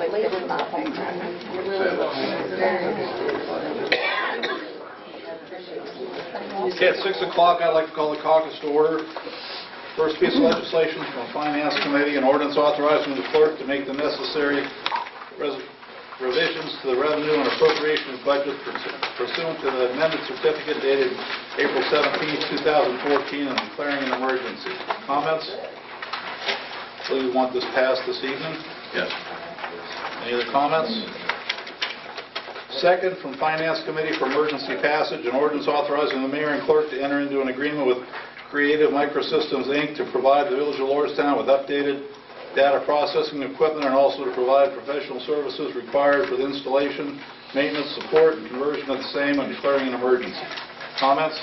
Okay, at 6 o'clock, I'd like to call the caucus to order. First piece of legislation from the Finance Committee, an ordinance authorizing the clerk to make the necessary revisions to the revenue and appropriations budget pursuant to the amended certificate dated April 17, 2014, and declaring an emergency. Comments? Do you want this passed this evening? Yes. Any other comments? Second, from Finance Committee for emergency passage, an ordinance authorizing the mayor and clerk to enter into an agreement with Creative Microsystems, Inc. to provide the Village of Lordstown with updated data processing equipment and also to provide professional services required for the installation, maintenance, support, and conversion of the same, and declaring an emergency. Comments?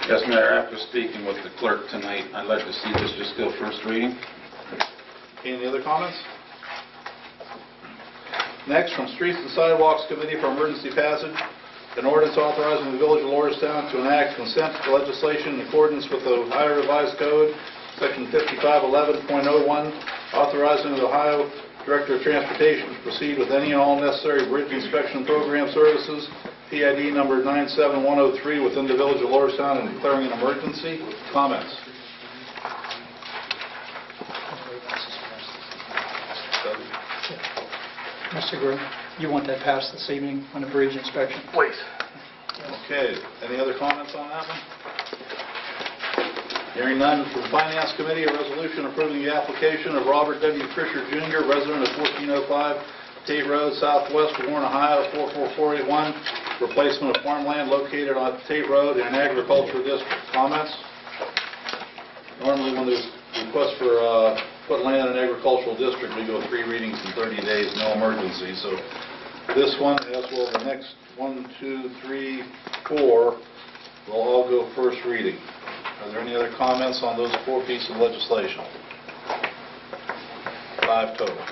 Yes, Mayor. After speaking with the clerk tonight, I'd like to see this just go first reading. Any other comments? Next, from Streets and Sidewalks Committee for emergency passage, an ordinance authorizing the Village of Lordstown to enact consent legislation in accordance with the Ohio Revised Code, Section 5511.01, authorizing the Ohio Director of Transportation to proceed with any and all necessary bridge inspection program services, PID number 97103, within the Village of Lordstown and declaring an emergency. Comments? Mr. Groom, you want that passed this evening on a bridge inspection? Please. Okay. Any other comments on that one? Hearing none, from Finance Committee, a resolution approving the application of Robert W. Fisher, Jr., resident of 1405 Tate Road, Southwest Warren, Ohio, 44481, replacement of farmland located on Tate Road in an agricultural district. Comments? Normally, when there's requests for put land in an agricultural district, we go 3 readings in 30 days, no emergency. So this one, as well the next 1, 2, 3, 4, will all go first reading. Are there any other comments on those 4 pieces of legislation? 5 total.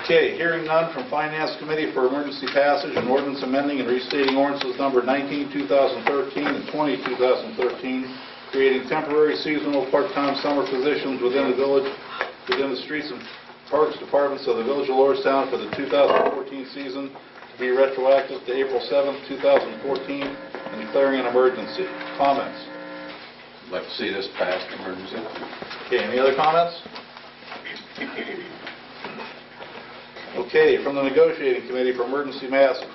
Okay, hearing none, from Finance Committee for emergency passage, an ordinance amending and restating ordinances number 19/2013 and 20/2013, creating temporary seasonal part-time summer positions within the Streets and Parks Departments of the Village of Lordstown for the 2014 season to be retroactive to April 7, 2014, and declaring an emergency. Comments? I'd like to see this passed emergency. Okay, any other comments? Okay, from the Negotiating Committee for emergency passage,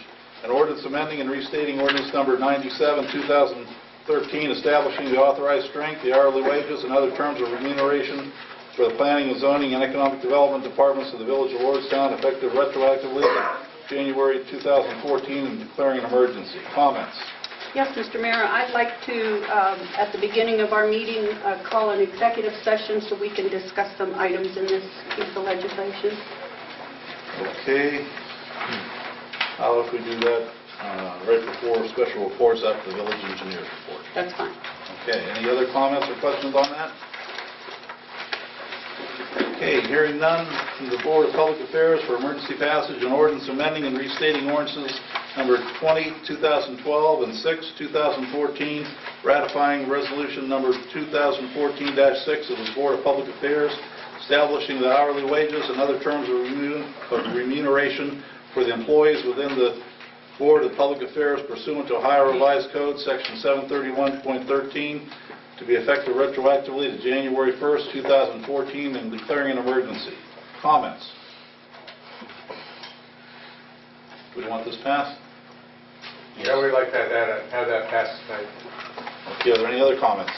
an ordinance amending and restating ordinance number 97/2013, establishing the authorized strength, the hourly wages, and other terms of remuneration for the Planning and Zoning and Economic Development Departments of the Village of Lordstown, effective retroactively to January 2014, and declaring an emergency. Comments? Yes, Mr. Mayor, I'd like to, at the beginning of our meeting, call an executive session so we can discuss some items in this piece of legislation. Okay. How if we do that right before special reports after the village engineer's report? That's fine. Okay. Any other comments or questions on that? Okay. Hearing none, from the Board of Public Affairs for emergency passage, an ordinance amending and restating ordinances number 20/2012 and 6/2014, ratifying resolution number 2014-6 of the Board of Public Affairs, establishing the hourly wages and other terms of remuneration for the employees within the Board of Public Affairs pursuant to Ohio Revised Code, Section 731.13, to be effective retroactively to January 1st, 2014, and declaring an emergency. Comments? Do we want this passed? Yeah, we'd like to have that passed tonight. Okay, are there any other comments?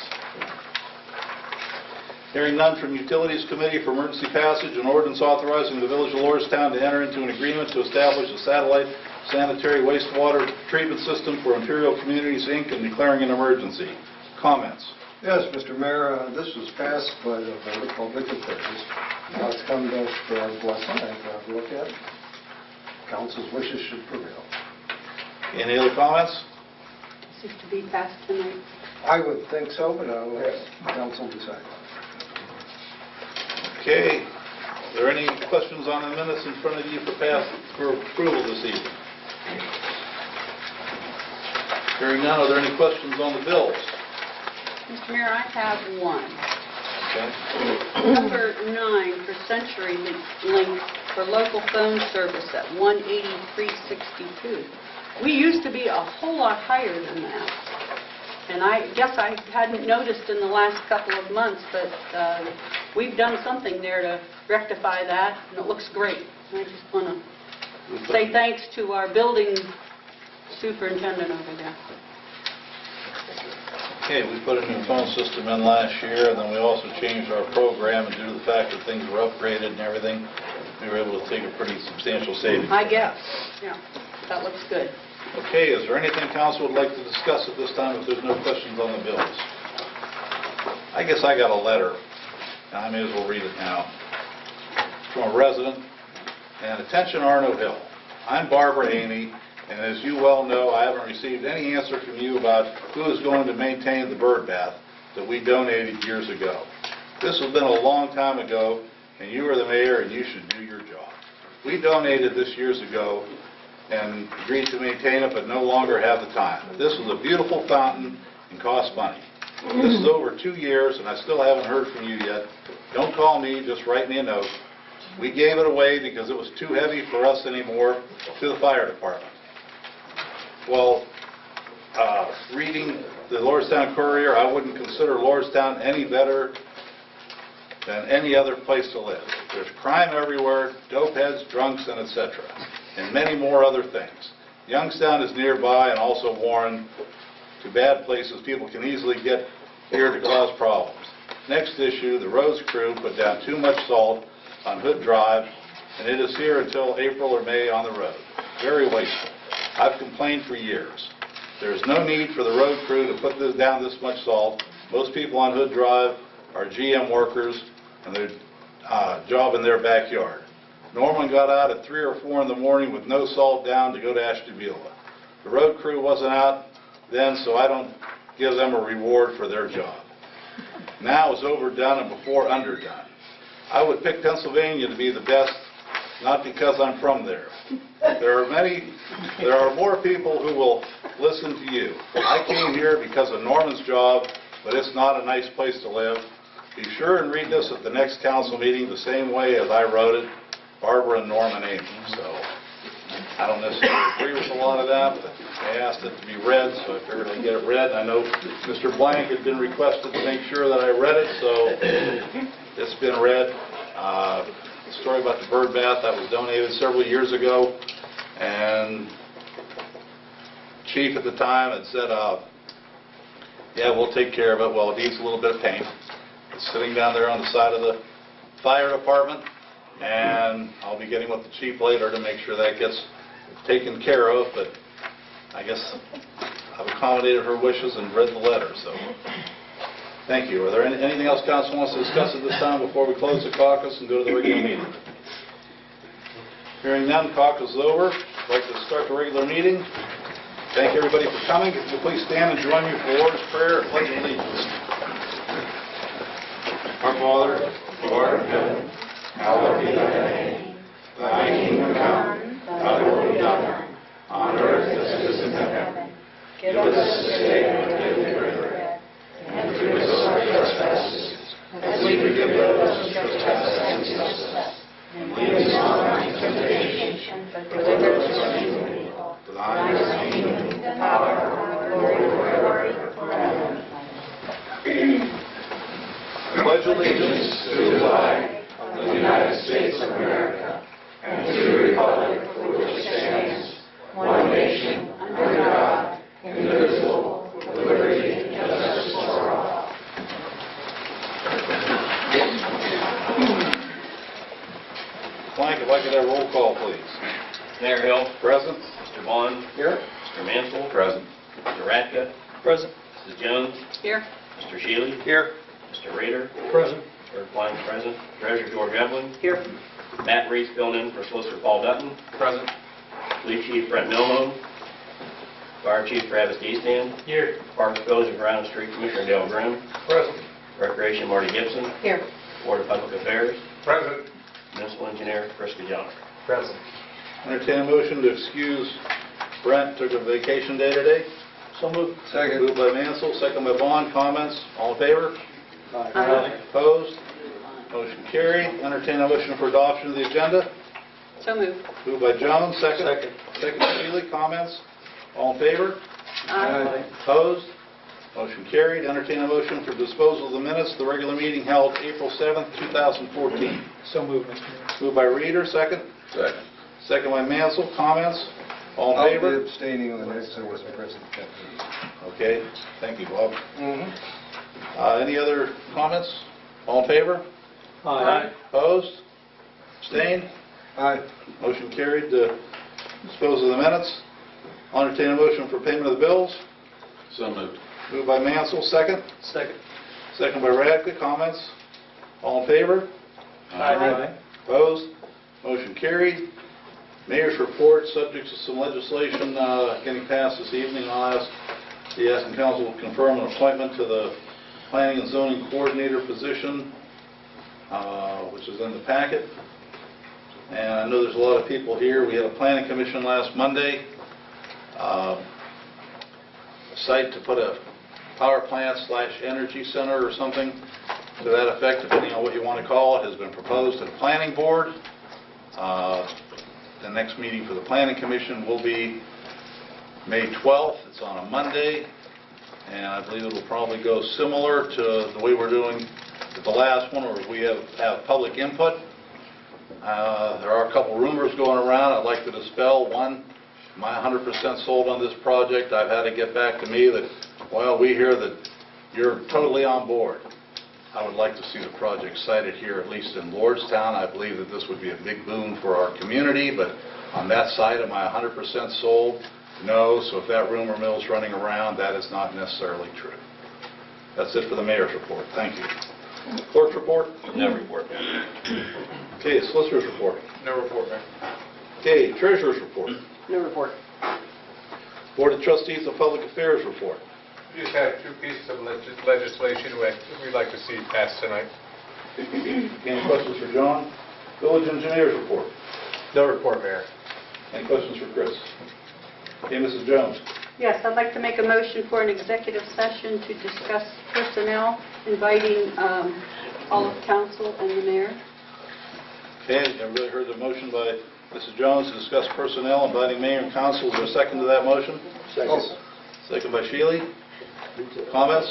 Hearing none, from Utilities Committee for emergency passage, an ordinance authorizing the Village of Lordstown to enter into an agreement to establish a satellite sanitary wastewater treatment system for Imperial Communities, Inc., and declaring an emergency. Comments? Yes, Mr. Mayor, this was passed by the Board of Public Affairs. Now it's come to us for our blessing and for our look at. Council's wishes should prevail. Any other comments? This is to be passed tonight. I would think so, but I'll let council decide. Okay. Are there any questions on the minutes in front of you for approval this evening? Hearing none, are there any questions on the bills? Mr. Mayor, I have one. Okay. Number 9 for CenturyLink for local phone service at 183.62. We used to be a whole lot higher than that. And I guess I hadn't noticed in the last couple of months, but we've done something there to rectify that, and it looks great. I just want to say thanks to our building superintendent over there. Okay, we put a new phone system in last year, and then we also changed our program, and due to the fact that things were upgraded and everything, we were able to take a pretty substantial savings. I guess, yeah, that looks good. Okay, is there anything council would like to discuss at this time if there's no questions on the bills? I guess I got a letter, and I may as well read it now, from a resident, and attention Arno Hill. I'm Barbara Aney, and as you well know, I haven't received any answer from you about who is going to maintain the bird bath that we donated years ago. This has been a long time ago, and you are the mayor, and you should do your job. We donated this years ago and agreed to maintain it, but no longer have the time. This was a beautiful fountain and cost money. This is over 2 years, and I still haven't heard from you yet. Don't call me, just write me a note. We gave it away because it was too heavy for us anymore to the fire department. Well, reading the Lordstown Courier, I wouldn't consider Lordstown any better than any other place to live. There's crime everywhere, dope heads, drunks, and etc., and many more other things. Youngstown is nearby and also Warren to bad places people can easily get here to cause problems. Next issue, the roads crew put down too much salt on Hood Drive, and it is here until April or May on the road. Very wasteful. I've complained for years. There is no need for the road crew to put down this much salt. Most people on Hood Drive are GM workers, and their job in their backyard. Norman got out at 3 or 4 in the morning with no salt down to go to Ashtabula. The road crew wasn't out then, so I don't give them a reward for their job. Now it's overdone and before underdone. I would pick Pennsylvania to be the best, not because I'm from there. There are more people who will listen to you. I came here because of Norman's job, but it's not a nice place to live. Be sure and read this at the next council meeting the same way as I wrote it, Barbara and Norman Amy. So I don't necessarily agree with a lot of that, but I asked it to be read, so I figured I'd get it read. I know Mr. Blank had been requested to make sure that I read it, so it's been read. The story about the bird bath, that was donated several years ago, and Chief at the time had said, yeah, we'll take care of it. Well, it needs a little bit of paint. It's sitting down there on the side of the fire department, and I'll be getting with the chief later to make sure that gets taken care of, but I guess I've accommodated her wishes and read the letter, so thank you. Are there anything else council wants to discuss at this time before we close the caucus and go to the regular meeting? Hearing none, caucus is over. I'd like to start the regular meeting. Thank everybody for coming. If you please stand and join me for the Lord's Prayer and pledge allegiance. Our Father, who art in heaven, hallowed be thy name. Thy kingdom come, thy will be done, on earth as it is in heaven. Give us this day our daily bread, and forgive us our trespasses, as we forgive those who trespass against us. And lead us not into temptation, but deliver us from evil. For thine is the kingdom, the power, and the glory forever. I pledge allegiance to the flag of the United States of America and to the republic for which it stands, one nation, under God, indivisible, with liberty and justice for all. Blank, if I could have a roll call, please. Mayor Hill. Present. Mr. Vaughn. Here. Mr. Mansell. Present. Mr. Radka. Present. Mrs. Jones. Here. Mr. Shealy. Here. Mr. Rader. Present. Clerk Blank present. Treasurer George Evelyn. Here. Matt Reese filling in for Solicitor Paul Dutton. Present. Police Chief Brent Milmo. Fire Chief Travis Deastan. Here. Parks, Village, and Ground Street Commissioner Dale Grimm. Present. Recreation Marty Gibson. Here. Board of Public Affairs. Present. Municipal Engineer Chris Kajana. Present. Entertain a motion to excuse Brent, took a vacation day today. So moved. Moved by Mansell, second by Vaughn. Comments? All in favor? Aye. Opposed? Motion carried. Entertain a motion for adoption of the agenda. So moved. Moved by Jones, second. Second by Shealy. Comments? All in favor? Aye. Opposed? Motion carried. Entertain a motion for disposal of the minutes of the regular meeting held April 7th, 2014. So moved, Mr. Mayor. Moved by Reader, second. Second. Second by Mansell. Comments? All in I'll be favor? abstaining on the next, I wasn't present at that meeting. Okay. Thank you, Bob. Any other comments? All in favor? Aye. Opposed? Abstained? Aye. Motion carried to dispose of the minutes. I'll entertain a motion for payment of the bills. So moved. Moved by Mansell, second. Second. Second by Radke. Comments? All in favor? Aye. Opposed? Motion carried. Mayor's report, subject to some legislation getting passed this evening. I'll ask the Aston Council to confirm an appointment to the Planning and Zoning Coordinator position, which is in the packet. And I know there's a lot of people here. We had a planning commission last Monday. A site to put a power plant / energy center or something to that effect, depending on what you want to call it, has been proposed to the planning board. The next meeting for the planning commission will be May 12th. It's on a Monday, and I believe it will probably go similar to the way we're doing at the last one, where we have public input. There are a couple rumors going around I'd like to dispel. One, am I 100% sold on this project? I've had it get back to me that, well, we hear that you're totally on board. I would like to see the project sited here, at least in Lordstown. I believe that this would be a big boon for our community, but on that site, am I 100% sold? No, so if that rumor mill's running around, that is not necessarily true. That's it for the mayor's report. Thank you. Clerk's report? No report. Okay, solicitor's report. No report, Mayor. Okay, treasurer's report. No report. Board of Trustees of Public Affairs report. We just have two pieces of legislation we'd like to see passed tonight. Any questions for John? Village engineer's report. No report, Mayor. Any questions for Chris? Okay, Mrs. Jones. Yes, I'd like to make a motion for an executive session to discuss personnel, inviting all of council and the mayor. Okay, everybody heard the motion by Mrs. Jones to discuss personnel, inviting mayor and council. Is there a second to that motion? Second. Second by Shealy. Comments?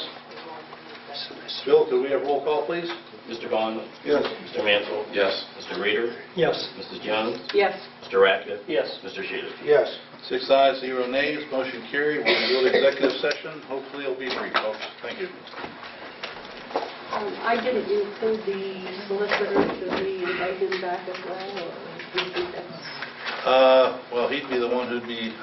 Bill, could we have roll call, please? Mr. Vaughn? Yes. Mr. Mansell? Yes. Mr. Reader? Yes. Mrs. Jones? Yes. Mr. Radke? Yes. Mr. Shealy? Yes. 6 ayes, 0 nays, motion carried. We'll go to executive session. Hopefully it'll be brief, folks. Thank you. I didn't include the solicitor. Should we invite him back as well, or do you think that's... Well, he'd be the one who'd be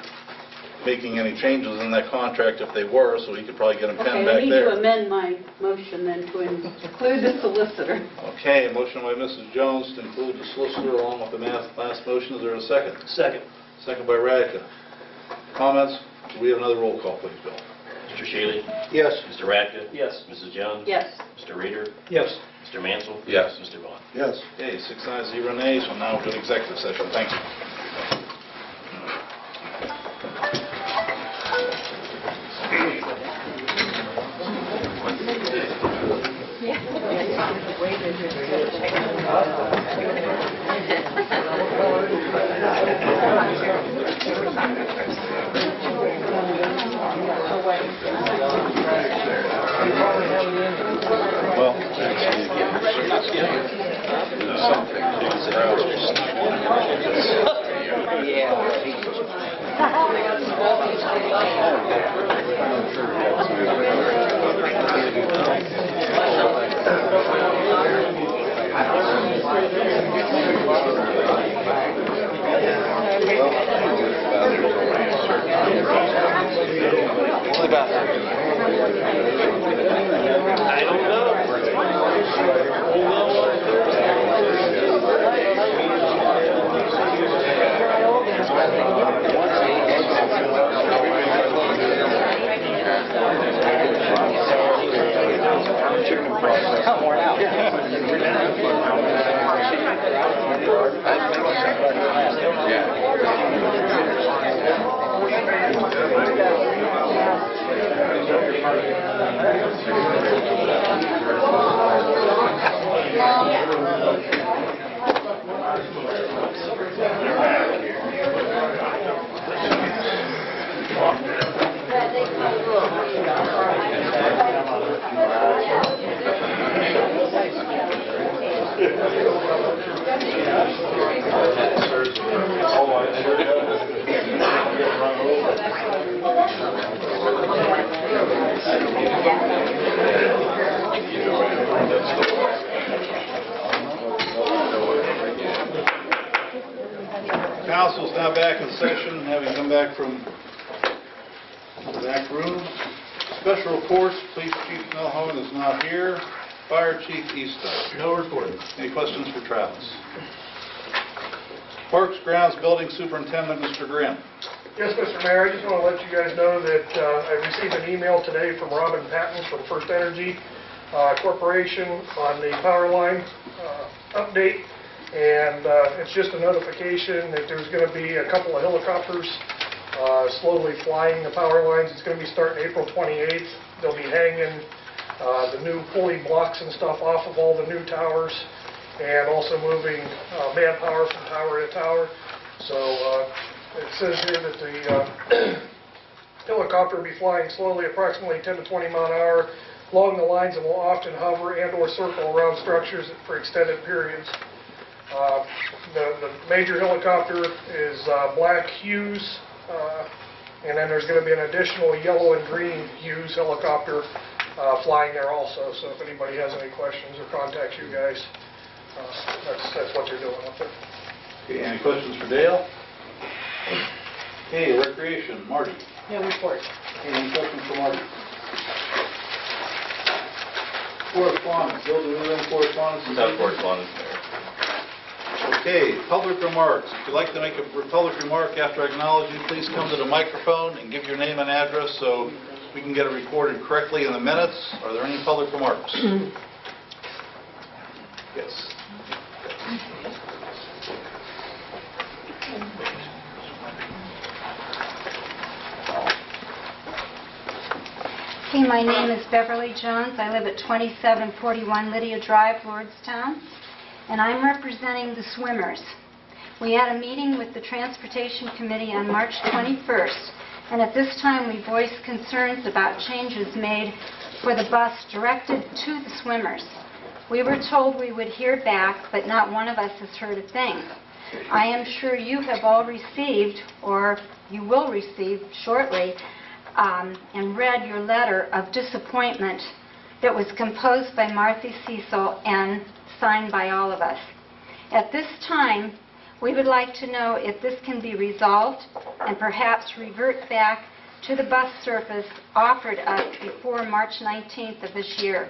making any changes in that contract if they were, so he could probably get them Okay, penned I back need to there. amend my motion then to include the solicitor. Okay, a motion by Mrs. Jones to include the solicitor along with the last motion. Is there a second? Second. Second by Radke. Comments? Do we have another roll call, please, Bill? Mr. Shealy? Yes. Mr. Radke? Yes. Mrs. Jones? Yes. Mr. Reader? Yes. Mr. Mansell? Yes. Mr. Vaughn? Yes. Okay, 6 ayes, 0 nays. So now we'll go to executive session. Thank you. Well, I don't Yeah. Council's now back in session, having come back from the back room. Special reports, Police Chief Melhoven is not here. Fire Chief Easton. No report. Any questions for Travis? Parks, Grounds, Building Superintendent, Mr. Grimm. Yes, Mr. Mayor, I just want to let you guys know that I received an email today from Robin Patton from First Energy Corporation on the power line update, and it's just a notification that there's going to be a couple of helicopters slowly flying the power lines. It's going to be starting April 28th. They'll be hanging the new pulley blocks and stuff off of all the new towers, and also moving manpower from tower to tower. So it says here that the helicopter will be flying slowly, approximately 10 to 20 mile an hour, along the lines, and will often hover and or circle around structures for extended periods. The major helicopter is black Hughes, and then there's going to be an additional yellow and green Hughes helicopter flying there also. So if anybody has any questions or contacts you guys, that's what they're doing up there. Okay, any questions for Dale? Okay, Recreation, Marty. No report. Okay, any questions for Marty? Correspondence, Bill, do we have any correspondence? No correspondence, Mayor. Okay, public remarks. If you'd like to make a public remark after I acknowledge you, please come to the microphone and give your name and address so we can get it recorded correctly in the minutes. Are there any public remarks? Yes. Okay, my name is Beverly Jones. I live at 2741 Lydia Drive, Lordstown, and I'm representing the swimmers. We had a meeting with the Transportation Committee on March 21st, and at this time we voiced concerns about changes made for the bus directed to the swimmers. We were told we would hear back, but not one of us has heard a thing. I am sure you have all received, or you will receive shortly, and read your letter of disappointment that was composed by Martha Cecil and signed by all of us. At this time, we would like to know if this can be resolved and perhaps revert back to the bus service offered us before March 19th of this year.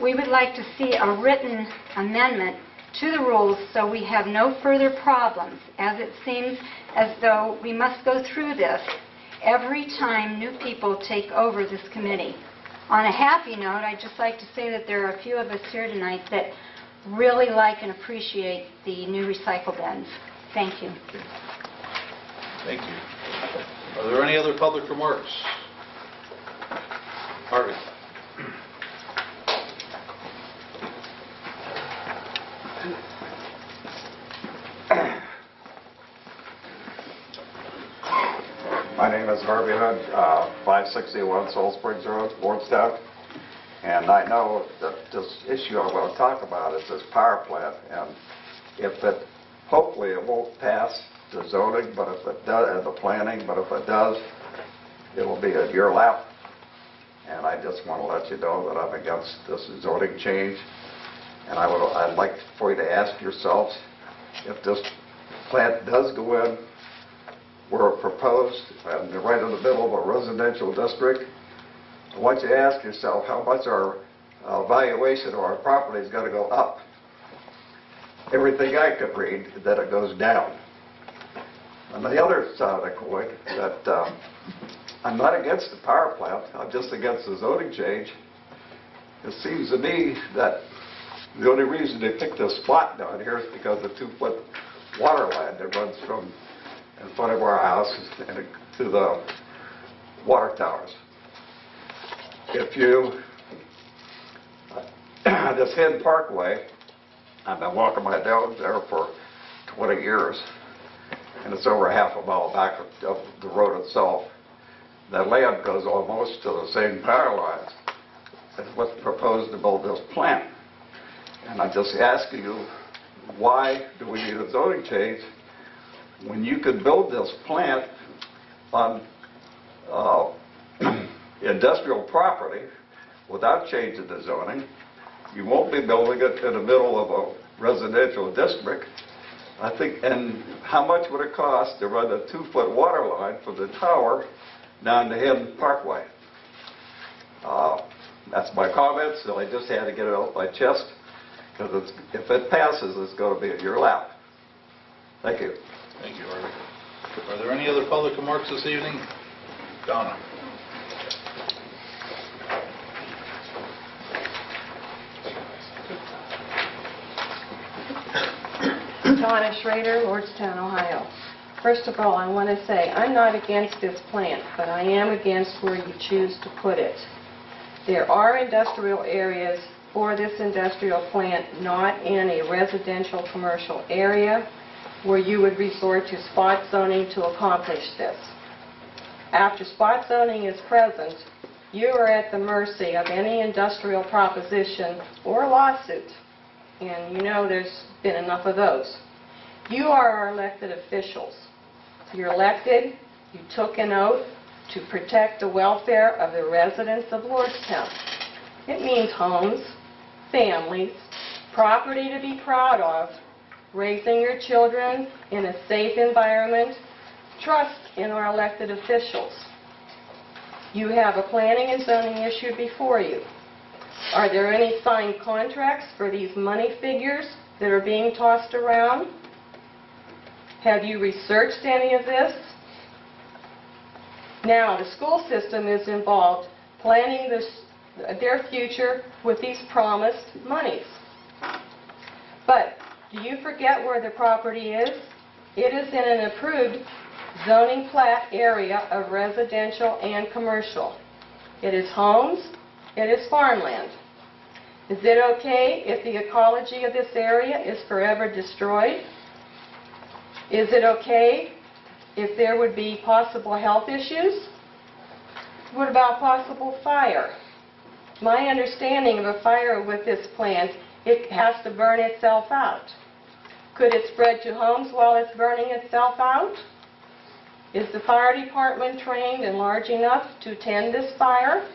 We would like to see a written amendment to the rules so we have no further problems, as it seems as though we must go through this every time new people take over this committee. On a happy note, I'd just like to say that there are a few of us here tonight that really like and appreciate the new recycle bins. Thank you. Thank you. Are there any other public remarks? Harvey. My name is Harvey Hood, 561 Soul Springs Road, Lordstown. And I know that this issue I'm going to talk about is this power plant. And if it, hopefully it won't pass the zoning, but if it does, and the planning, but if it does, it'll be at your lap. And I just want to let you know that I'm against this zoning change. And I'd like for you to ask yourselves, if this plant does go in, were proposed and right in the middle of a residential district, I want you to ask yourself how much our valuation of our property is going to go up. Everything I could read, that it goes down. On the other side of the coin, that I'm not against the power plant, I'm just against the zoning change. It seems to me that the only reason they picked this spot down here is because of the 2-foot water line that runs from in front of our house and to the water towers. If you, this Hen Parkway, I've been walking my dogs there for 20 years, and it's over half a mile back of the road itself. The land goes almost to the same power lines as what's proposed to build this plant. And I'm just asking you, why do we need a zoning change when you could build this plant on industrial property without changing the zoning? You won't be building it in the middle of a residential district. I think, and how much would it cost to run a 2-foot water line from the tower down to Hampton Parkway? That's my comments, so I just had to get it off my chest, because if it passes, it's going to be in your lap. Thank you. Thank you, Harvey. Are there any other public remarks this evening? Donna? Donna Schrader, Lordstown, Ohio. First of all, I want to say I'm not against this plant, but I am against where you choose to put it. There are industrial areas for this industrial plant, not in a residential commercial area, where you would resort to spot zoning to accomplish this. After spot zoning is present, you are at the mercy of any industrial proposition or lawsuit. And you know there's been enough of those. You are our elected officials. You're elected, you took an oath to protect the welfare of the residents of Lordstown. It means homes, families, property to be proud of, raising your children in a safe environment, trust in our elected officials. You have a planning and zoning issue before you. Are there any signed contracts for these money figures that are being tossed around? Have you researched any of this? Now, the school system is involved planning their future with these promised monies. But do you forget where the property is? It is in an approved zoning plat area of residential and commercial. It is homes, it is farmland. Is it okay if the ecology of this area is forever destroyed? Is it okay if there would be possible health issues? What about possible fire? My understanding of a fire with this plant, it has to burn itself out. Could it spread to homes while it's burning itself out? Is the fire department trained and large enough to tend this fire?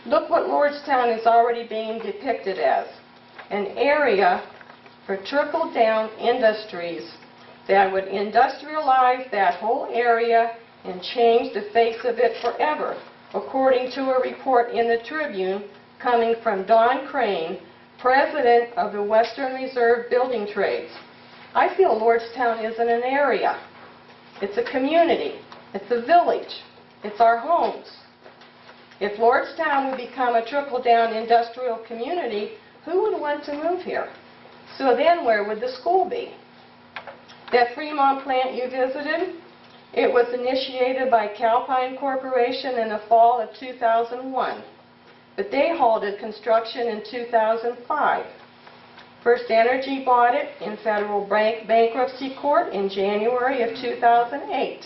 Look what Lordstown is already being depicted as, an area for trickle-down industries that would industrialize that whole area and change the face of it forever, according to a report in the Tribune coming from Don Crane, president of the Western Reserve Building Trades. I feel Lordstown isn't an area. It's a community. It's a village. It's our homes. If Lordstown would become a trickle-down industrial community, who would want to move here? So then where would the school be? That Fremont plant you visited, it was initiated by Calpine Corporation in the fall of 2001, but they halted construction in 2005. First Energy bought it in federal bankruptcy court in January of 2008.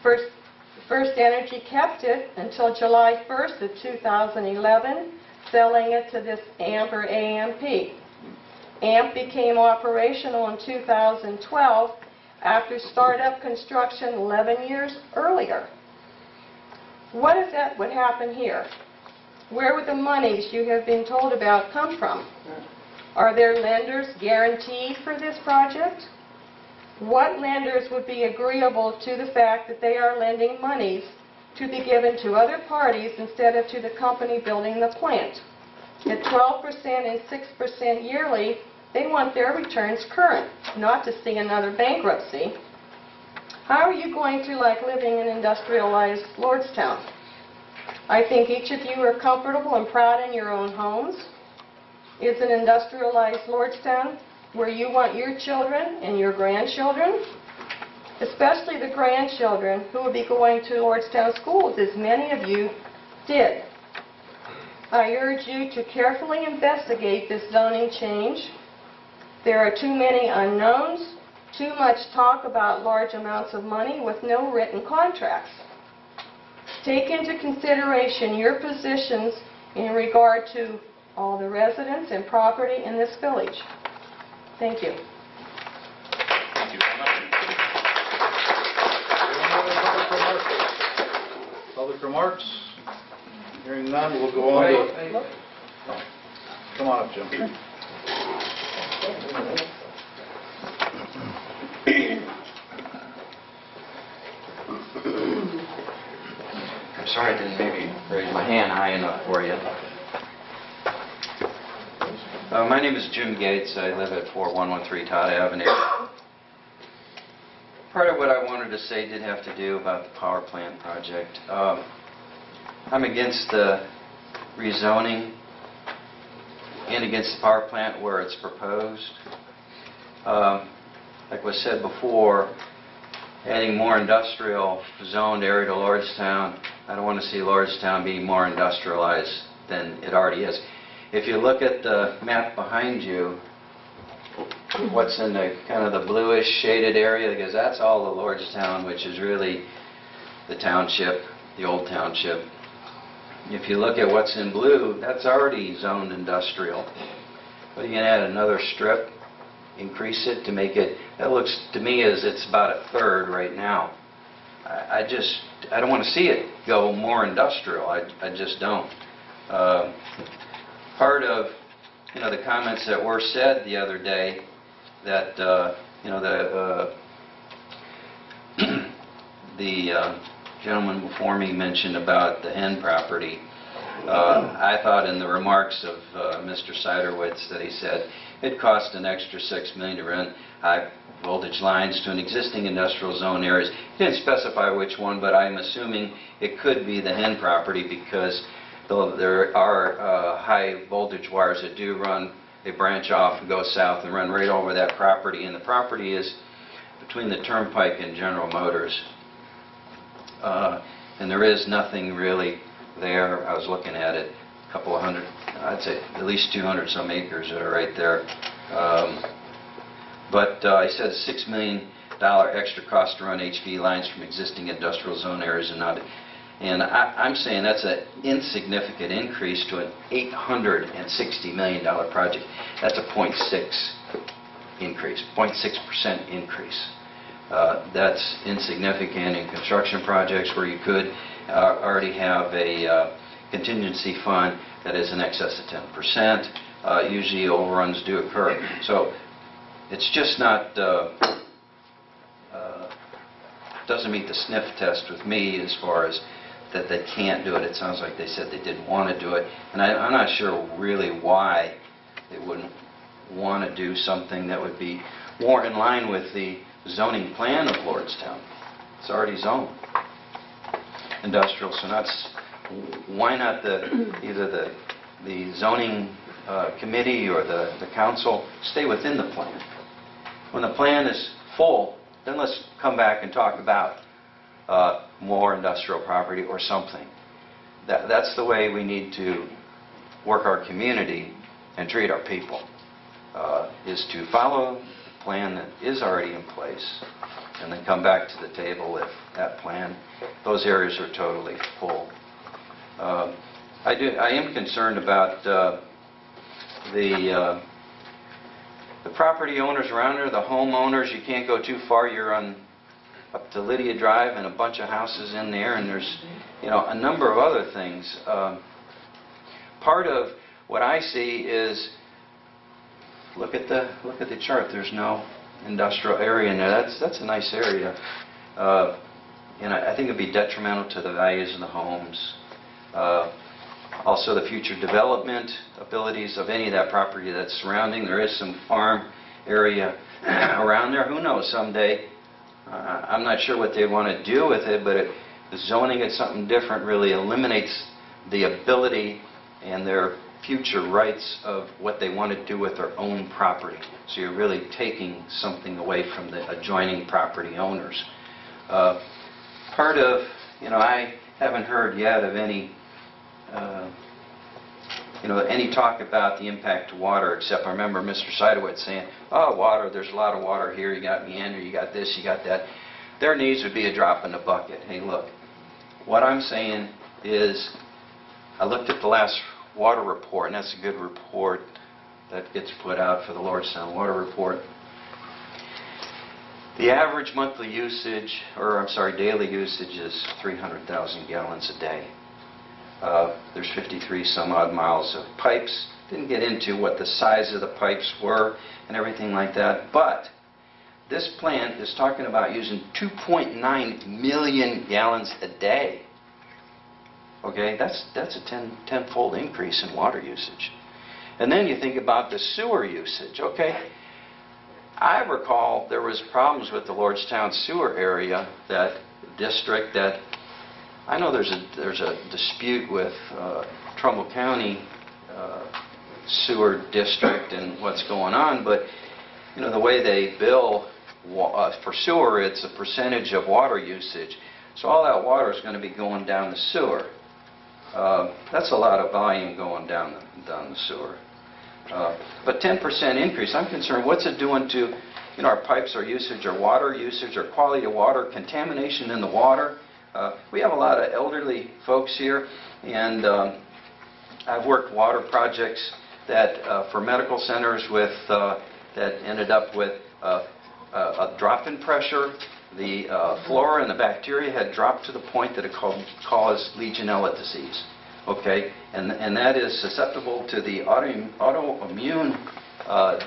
First Energy kept it until July 1st of 2011, selling it to this AMP or AMP. AMP became operational in 2012 after startup construction 11 years earlier. What if that would happen here? Where would the monies you have been told about come from? Are there lenders guaranteed for this project? What lenders would be agreeable to the fact that they are lending monies to be given to other parties instead of to the company building the plant? At 12% and 6% yearly, they want their returns current, not to see another bankruptcy. How are you going to like living in industrialized Lordstown? I think each of you are comfortable and proud in your own homes. Is an industrialized Lordstown where you want your children and your grandchildren, especially the grandchildren who will be going to Lordstown schools, as many of you did? I urge you to carefully investigate this zoning change. There are too many unknowns, too much talk about large amounts of money with no written contracts. Take into consideration your positions in regard to all the residents and property in this village. Thank you. Thank you very much. Any other public remarks? Hearing none, we'll go on to... Come on up, Jim. sorry I didn't maybe raise my hand high enough for you. My name is Jim Gates. I live at 4113 Todd Avenue. Part of what I wanted to say did have to do about the power plant project. I'm against the rezoning and against the power plant where it's proposed. Like was said before, adding more industrial zoned area to Lordstown, I don't want to see Lordstown be more industrialized than it already is. If you look at the map behind you, what's in the kind of the bluish shaded area, because that's all the Lordstown, which is really the township, the old township. If you look at what's in blue, that's already zoned industrial. But you can add another strip, increase it to make it, that looks to me as it's about a third right now. I don't want to see it go more industrial. I just don't. Part of, the comments that were said the other day that, the gentleman before me mentioned about the hen property. I thought in the remarks of Mr. Siderwitz that he said it cost an extra $6 million to run high voltage lines to an existing industrial zone areas. He didn't specify which one, but I'm assuming it could be the hen property because there are high voltage wires that do run, they branch off and go south and run right over that property, and the property is between the Turnpike and General Motors. And there is nothing really there. I was looking at it, a couple of hundred, I'd say at least 200 some acres that are right there. But I said $6 million extra cost to run HV lines from existing industrial zone areas and I'm saying that's an insignificant increase to an $860 million project. That's a 0.6 increase, 0.6% increase. That's insignificant in construction projects where you could already have a contingency fund that is in excess of 10%. Usually overruns do occur. So it's just not, doesn't meet the sniff test with me as far as that they can't do it. It sounds like they said they didn't want to do it. And I'm not sure really why they wouldn't want to do something that would be more in line with the zoning plan of Lordstown. It's already zoned industrial, so why not either the zoning committee or the council stay within the plan. When the plan is full, then let's come back and talk about more industrial property or something. That's the way we need to work our community and treat our people, is to follow the plan that is already in place and then come back to the table with that plan. Those areas are totally full. I am concerned about the property owners around there, the homeowners. You can't go too far. You're on up to Lydia Drive and a bunch of houses in there, and there's a number of other things. Part of what I see is look at the chart. There's no industrial area in there. That's a nice area. And I think it'd be detrimental to the values of the homes. Also the future development abilities of any of that property that's surrounding. There is some farm area around there. Who knows, someday. I'm not sure what they want to do with it, but zoning it something different really eliminates the ability and their future rights of what they want to do with their own property. So you're really taking something away from the adjoining property owners. Part of, I haven't heard yet of any talk about the impact to water, except I remember Mr. Seidowitz saying, oh, water, there's a lot of water here, you got meander, you got this, you got that. Their needs would be a drop in the bucket. Hey, look, what I'm saying is, I looked at the last water report, and that's a good report that gets put out for the Lordstown Water Report. The average monthly usage, daily usage is 300,000 gallons a day. There's 53 some odd miles of pipes. Didn't get into what the size of the pipes were and everything like that, but this plant is talking about using 2.9 million gallons a day. Okay, that's a tenfold increase in water usage. And then you think about the sewer usage, okay? I recall there was problems with the Lordstown sewer area, that district that, I know there's a dispute with Trumbull County sewer district and what's going on, but you know, the way they bill for sewer, it's a percentage of water usage. So all that water is going to be going down the sewer. That's a lot of volume going down the sewer. But 10% increase, I'm concerned, what's it doing to, you know, our pipes, our usage, our water usage, our quality of water, contamination in the water. We have a lot of elderly folks here, and I've worked water projects that for medical centers with that ended up with a drop in pressure. The flora and the bacteria had dropped to the point that it caused Legionella disease. Okay, and that is susceptible to the autoimmune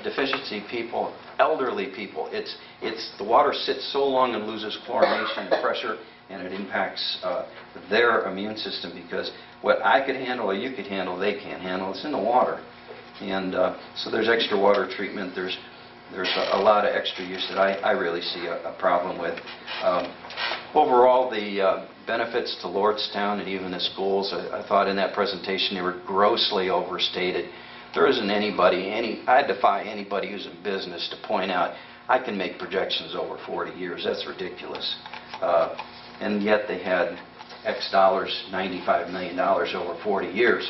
deficiency people, elderly people. It's the water sits so long and loses chlorination and pressure, and it impacts their immune system, because what I could handle or you could handle, they can't handle. It's in the water, and so there's extra water treatment. There's a lot of extra use that I really see a problem with. Overall, the benefits to Lordstown and even the schools, I thought in that presentation they were grossly overstated. There isn't anybody, I defy anybody who's in business to point out, I can make projections over 40 years. That's ridiculous. And yet they had X dollars, $95 million over 40 years.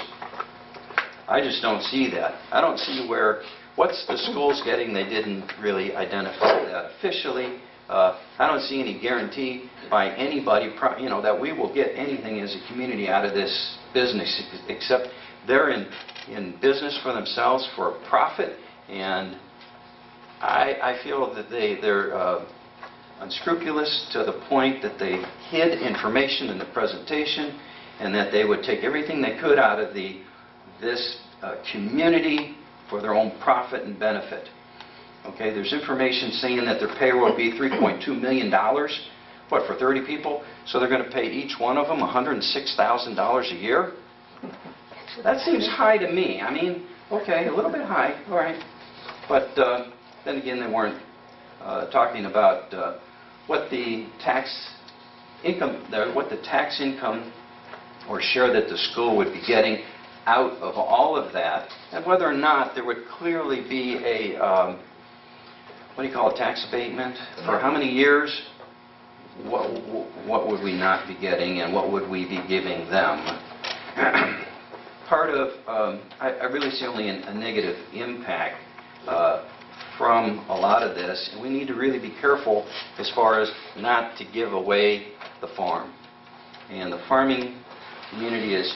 I just don't see that. I don't see where, what's the schools getting? They didn't really identify that officially. I don't see any guarantee by anybody, you know, that we will get anything as a community out of this business, except they're in business for themselves for a profit, and I feel that they're unscrupulous to the point that they hid information in the presentation, and that they would take everything they could out of this community for their own profit and benefit. Okay, there's information saying that their payroll would be $3.2 million, what, for 30 people? So they're going to pay each one of them $106,000 a year? That seems high to me. I mean, okay, a little bit high, all right. But then again, they weren't talking about what the tax income or share that the school would be getting out of all of that, and whether or not there would clearly be a what do you call it, tax abatement? For how many years? What would we not be getting, and what would we be giving them? Part of, I really see only a negative impact from a lot of this, and we need to really be careful as far as not to give away the farm. And the farming community is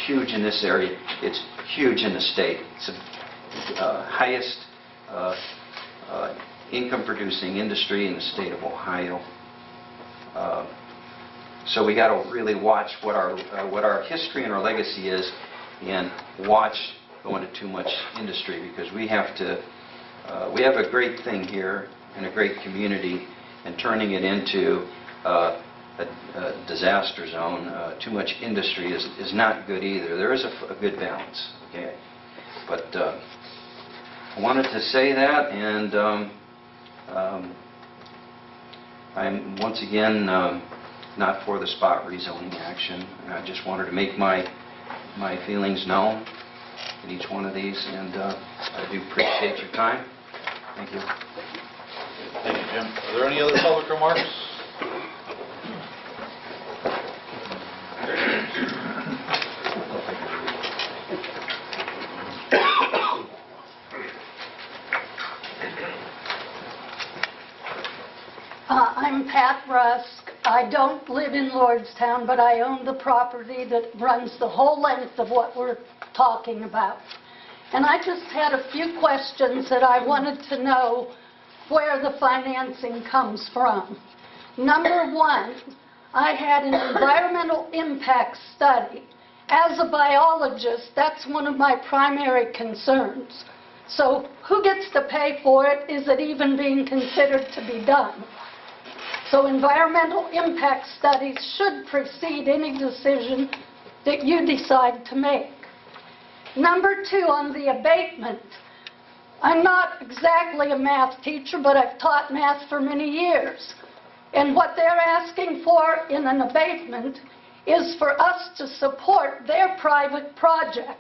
huge in this area. It's huge in the state. It's the highest income-producing industry in the state of Ohio. So we got to really watch what our history and our legacy is, and watch going to too much industry, because we have a great thing here and a great community, and turning it into a disaster zone. Too much industry is not good either. There is a good balance. Okay, but I wanted to say that, and I'm once again not for the spot rezoning action. I just wanted to make my feelings known in each one of these, and I do appreciate your time. Thank you. Thank you, Jim. Are there any other public remarks? I'm Pat Rusk. I don't live in Lordstown, but I own the property that runs the whole length of what we're talking about. And I just had a few questions that I wanted to know where the financing comes from. Number one, I had an environmental impact study. As a biologist, that's one of my primary concerns. So who gets to pay for it? Is it even being considered to be done? So environmental impact studies should precede any decision that you decide to make. Number two, on the abatement. I'm not exactly a math teacher, but I've taught math for many years. And what they're asking for in an abatement is for us to support their private project.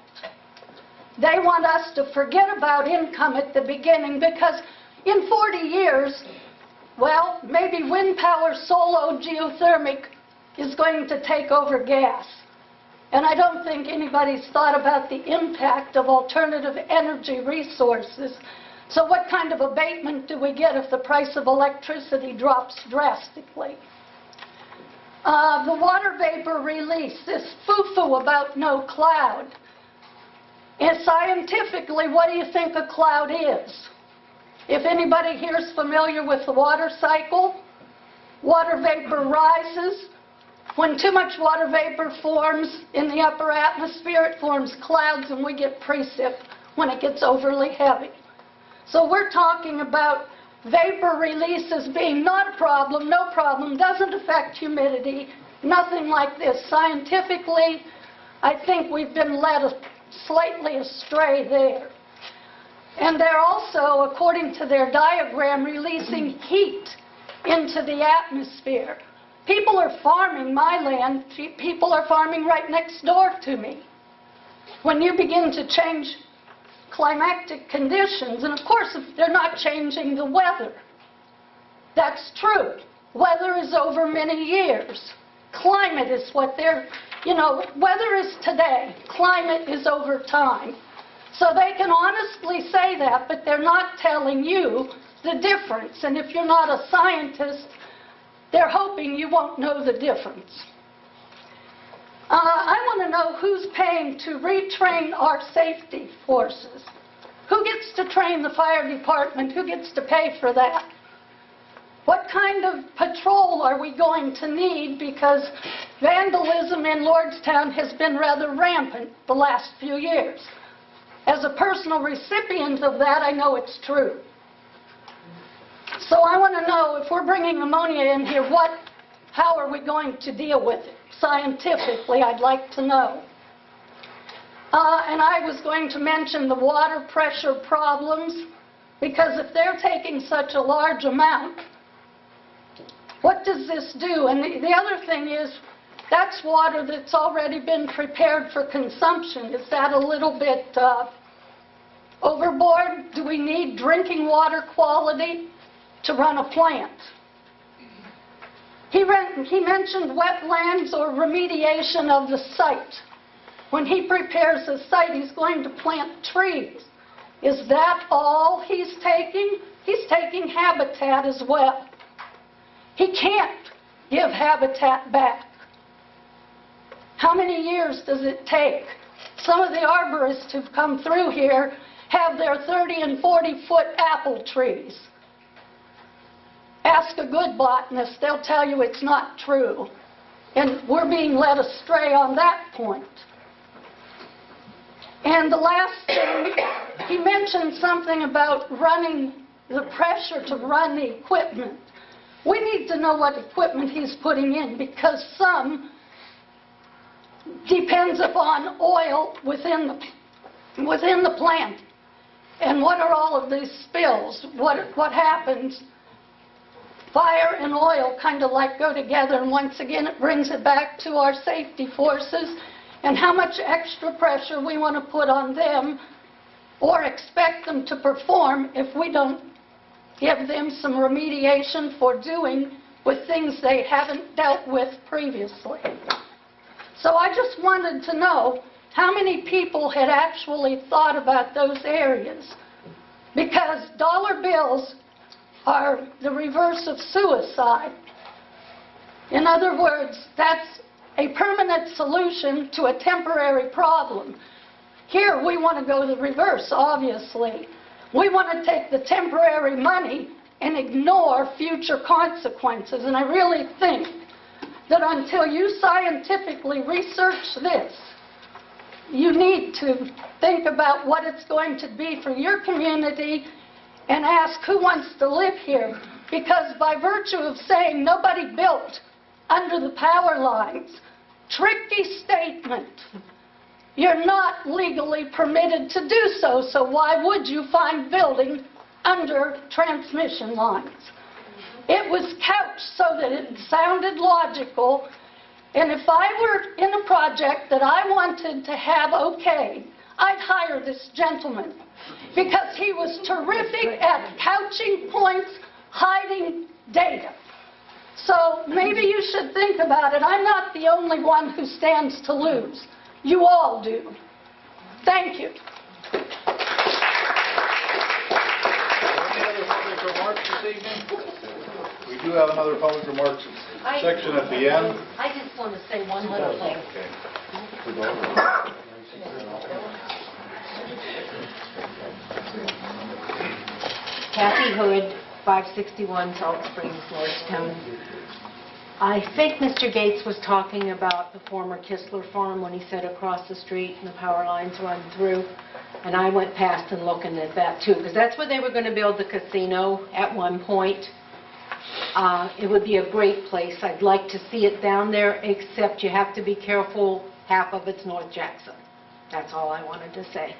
They want us to forget about income at the beginning because in 40 years, well, maybe wind power, solar, geothermic is going to take over gas. And I don't think anybody's thought about the impact of alternative energy resources. So what kind of abatement do we get if the price of electricity drops drastically? The water vapor release, this foo-foo about no cloud. And scientifically, what do you think a cloud is? If anybody here is familiar with the water cycle, water vapor rises. When too much water vapor forms in the upper atmosphere, it forms clouds and we get precip when it gets overly heavy. So we're talking about vapor release as being not a problem, no problem, doesn't affect humidity, nothing like this. Scientifically, I think we've been led slightly astray there. And they're also, according to their diagram, releasing heat into the atmosphere. People are farming my land. People are farming right next door to me. When you begin to change climatic conditions, and of course, if they're not changing the weather, that's true. Weather is over many years. Climate is what they're, weather is today. Climate is over time. So they can honestly say that, but they're not telling you the difference. And if you're not a scientist, they're hoping you won't know the difference. I want to know who's paying to retrain our safety forces. Who gets to train the fire department? Who gets to pay for that? What kind of patrol are we going to need? Because vandalism in Lordstown has been rather rampant the last few years. As a personal recipient of that, I know it's true. So I want to know, if we're bringing ammonia in here, how are we going to deal with it? Scientifically, I'd like to know. And I was going to mention the water pressure problems, because if they're taking such a large amount, what does this do? And the other thing is, that's water that's already been prepared for consumption. Is that a little bit overboard? Do we need drinking water quality to run a plant? He mentioned wetlands or remediation of the site. When he prepares a site, he's going to plant trees. Is that all he's taking? He's taking habitat as well. He can't give habitat back. How many years does it take? Some of the arborists who've come through here have their 30 and 40-foot apple trees. Ask a good botanist, they'll tell you it's not true. And we're being led astray on that point. And the last thing, he mentioned something about running the pressure to run the equipment. We need to know what equipment he's putting in, because some depends upon oil within the plant. And what are all of these spills? What happens? Fire and oil kind of like go together, and once again it brings it back to our safety forces and how much extra pressure we want to put on them or expect them to perform if we don't give them some remediation for doing with things they haven't dealt with previously. So I just wanted to know how many people had actually thought about those areas, because dollar bills are the reverse of suicide. In other words, that's a permanent solution to a temporary problem. Here we want to go the reverse, obviously. We want to take the temporary money and ignore future consequences. And I really think that until you scientifically research this, you need to think about what it's going to be for your community and ask who wants to live here. Because by virtue of saying nobody built under the power lines tricky statement. You're not legally permitted to do so, so why would you find building under transmission lines? It was couched so that it sounded logical, and if I were in a project that I wanted to have okayed, I'd hire this gentleman, because he was terrific at couching points, hiding data. So maybe you should think about it. I'm not the only one who stands to lose. You all do. Thank you. Any other public remarks this evening? We do have another public remarks section at the end. I just want to say one little thing. Kathy Hood, 561 Salt Springs, Lordstown. I think Mr. Gates was talking about the former Kistler farm when he said across the street and the power lines run through. And I went past and looking at that too, because that's where they were going to build the casino at one point. It would be a great place. I'd like to see it down there, except you have to be careful. Half of it's North Jackson. That's all I wanted to say.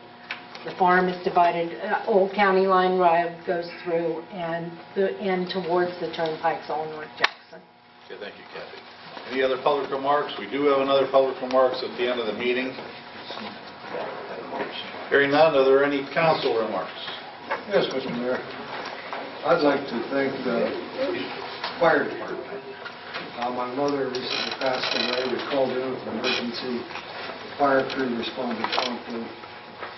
The farm is divided, Old County Line Drive goes through, and the end towards the turnpike's all North Jackson. Okay, thank you, Kathy. Any other public remarks? We do have another public remarks at the end of the meeting. Hearing none, are there any council remarks? Yes, Mr. Mayor. I'd like to thank the fire department. My mother recently passed away. We called in with an emergency. The fire crew responded promptly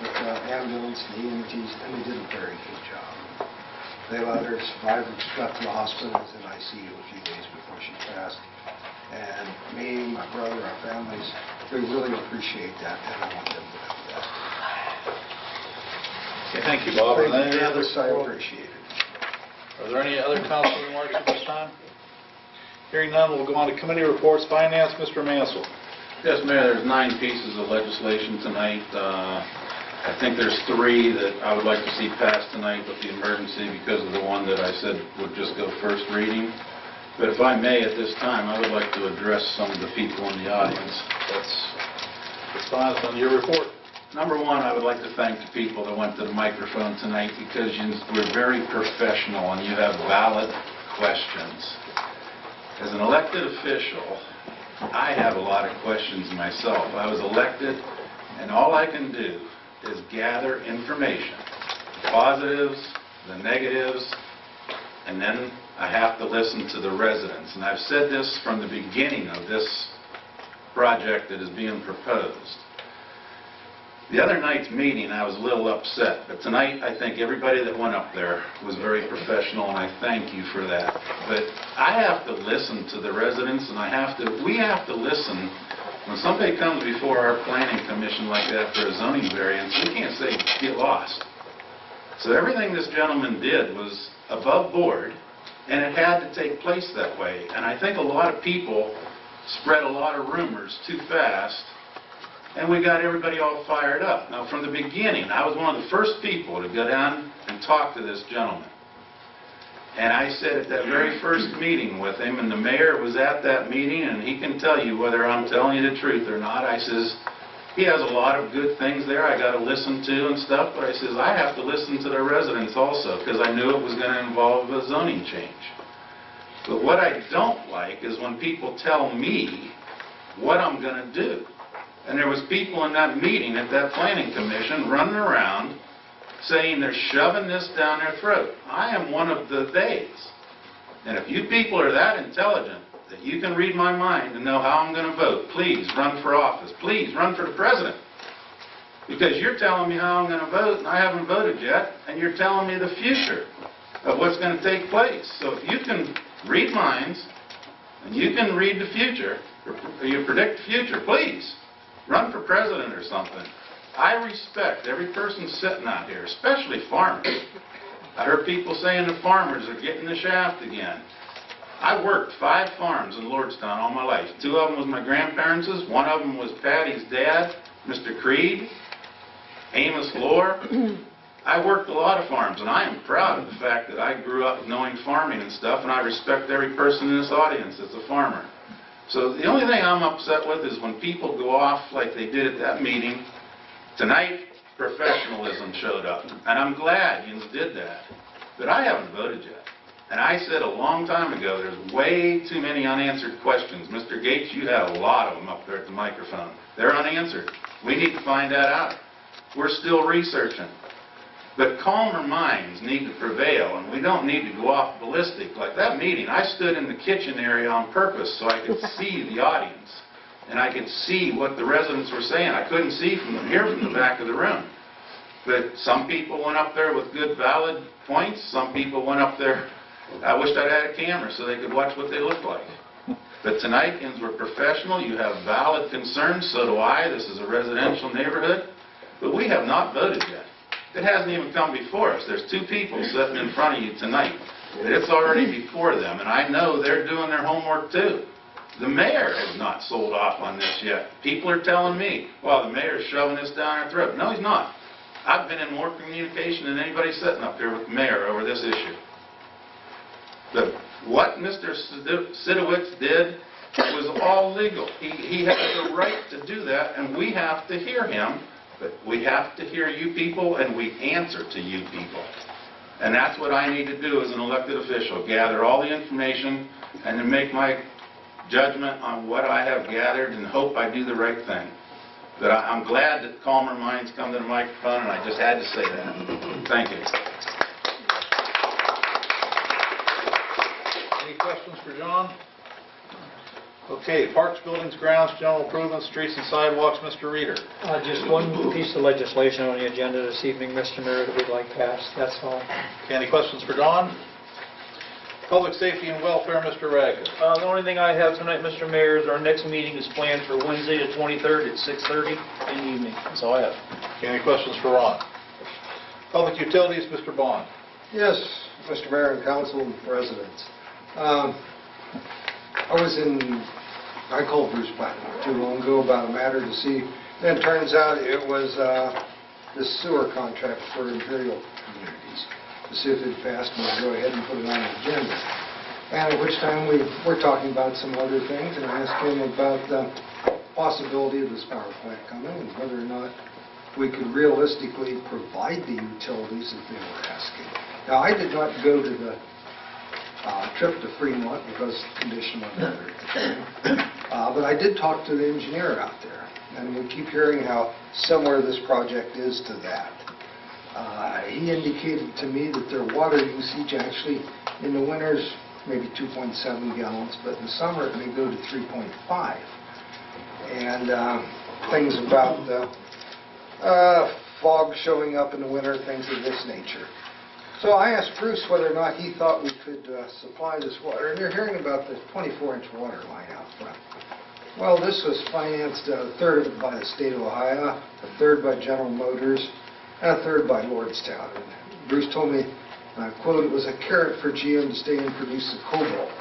with the ambulance and EMTs, and they did a very good job. They allowed her to survive and she got to the hospital and was in ICU a few days before she passed. And me, my brother, our families, we really appreciate that, and I want them to know that. Okay, thank you, Bob. Are there any other, I appreciate it. are there any other council remarks at this time? Hearing none, we'll go on to committee reports. Finance, Mr. Mansell. Yes, Mayor, there's 9 pieces of legislation tonight. I think there's 3 that I would like to see passed tonight with the emergency because of the one that I said would just go first reading. But if I may, at this time, I would like to address some of the people in the audience. That's fine. It's on your report. Number 1, I would like to thank the people that went to the microphone tonight because you were very professional and you have valid questions. As an elected official, I have a lot of questions myself. I was elected, and all I can do is gather information, the positives, the negatives, and then I have to listen to the residents. And I've said this from the beginning of this project that is being proposed. The other night's meeting, I was a little upset, but tonight I think everybody that went up there was very professional, and I thank you for that. But I have to listen to the residents, and we have to listen. When somebody comes before our planning commission like that for a zoning variance, we can't say, get lost. So everything this gentleman did was above board, and it had to take place that way. And I think a lot of people spread a lot of rumors too fast, and we got everybody all fired up. Now, from the beginning, I was one of the first people to go down and talk to this gentleman. And I said at that very first meeting with him, and the mayor was at that meeting, and he can tell you whether I'm telling you the truth or not. I says, he has a lot of good things there I got to listen to and stuff, but I says, I have to listen to the residents also, because I knew it was going to involve a zoning change. But what I don't like is when people tell me what I'm going to do. And there was people in that meeting at that planning commission running around saying they're shoving this down their throat. I am one of the theys. And if you people are that intelligent that you can read my mind and know how I'm going to vote, please run for office. Please run for the president. Because you're telling me how I'm going to vote, and I haven't voted yet, and you're telling me the future of what's going to take place. So if you can read minds, and you can read the future, or you predict the future, please run for president or something. I respect every person sitting out here, especially farmers. I heard people saying the farmers are getting the shaft again. I worked 5 farms in Lordstown all my life. 2 of them was my grandparents'. 1 of them was Patty's dad, Mr. Creed, Amos Lohr. I worked a lot of farms, and I am proud of the fact that I grew up knowing farming and stuff, and I respect every person in this audience that's a farmer. So the only thing I'm upset with is when people go off like they did at that meeting. Tonight, professionalism showed up, and I'm glad you did that. But I haven't voted yet. And I said a long time ago, there's way too many unanswered questions. Mr. Gates, you had a lot of them up there at the microphone. They're unanswered. We need to find that out. We're still researching. But calmer minds need to prevail, and we don't need to go off ballistic. Like that meeting, I stood in the kitchen area on purpose so I could see the audience, and I could see what the residents were saying. I couldn't see from here from the back of the room. But some people went up there with good, valid points. Some people went up there, I wished I'd had a camera so they could watch what they looked like. But tonight, we're professional. You have valid concerns. So do I. This is a residential neighborhood. But we have not voted yet. It hasn't even come before us. There's two people sitting in front of you tonight. It's already before them, and I know they're doing their homework too. The mayor has not sold off on this yet. People are telling me, well, the mayor's shoving this down our throat. No, he's not. I've been in more communication than anybody sitting up here with the mayor over this issue. What Mr. Sidowitz did was all legal. He has the right to do that, and we have to hear him. But we have to hear you people, and we answer to you people. And that's what I need to do as an elected official, gather all the information and to make my judgment on what I have gathered and hope I do the right thing. But I'm glad that calmer minds come to the microphone, and I just had to say that. Thank you. Any questions for John? Okay, Parks, Buildings, Grounds, General Improvements, Streets and Sidewalks, Mr. Reader. Just one piece of legislation on the agenda this evening, Mr. Mayor, that we'd like passed, that's all. Okay, any questions for John? Public Safety and Welfare, Mr. Radcliffe. The only thing I have tonight, Mr. Mayor, is our next meeting is planned for Wednesday the 23rd at 6:30 in the evening. That's all I have. Okay, any questions for Ron? Public Utilities, Mr. Bond. Yes, Mr. Mayor and council and residents. I called Bruce Platt not too long ago about a matter to see, then it turns out it was the sewer contract for Imperial Communities, to see if it passed and we'll go ahead and put it on the agenda. And at which time we were talking about some other things, and I asked him about the possibility of this power plant coming and whether or not we could realistically provide the utilities that they were asking. Now, I did not go to the trip to Fremont because condition of weather at the time. But I did talk to the engineer out there, and we keep hearing how similar this project is to that. He indicated to me that their water usage actually in the winters maybe 2.7 gallons, but in the summer it may go to 3.5. And things about fog showing up in the winter, things of this nature. So I asked Bruce whether or not he thought we could supply this water. And you're hearing about the 24-inch water line out front. Well, this was financed, a third of it by the state of Ohio, a third by General Motors, and a third by Lordstown. And Bruce told me, and I quote, it was a carrot for GM to stay and produce the cobalt.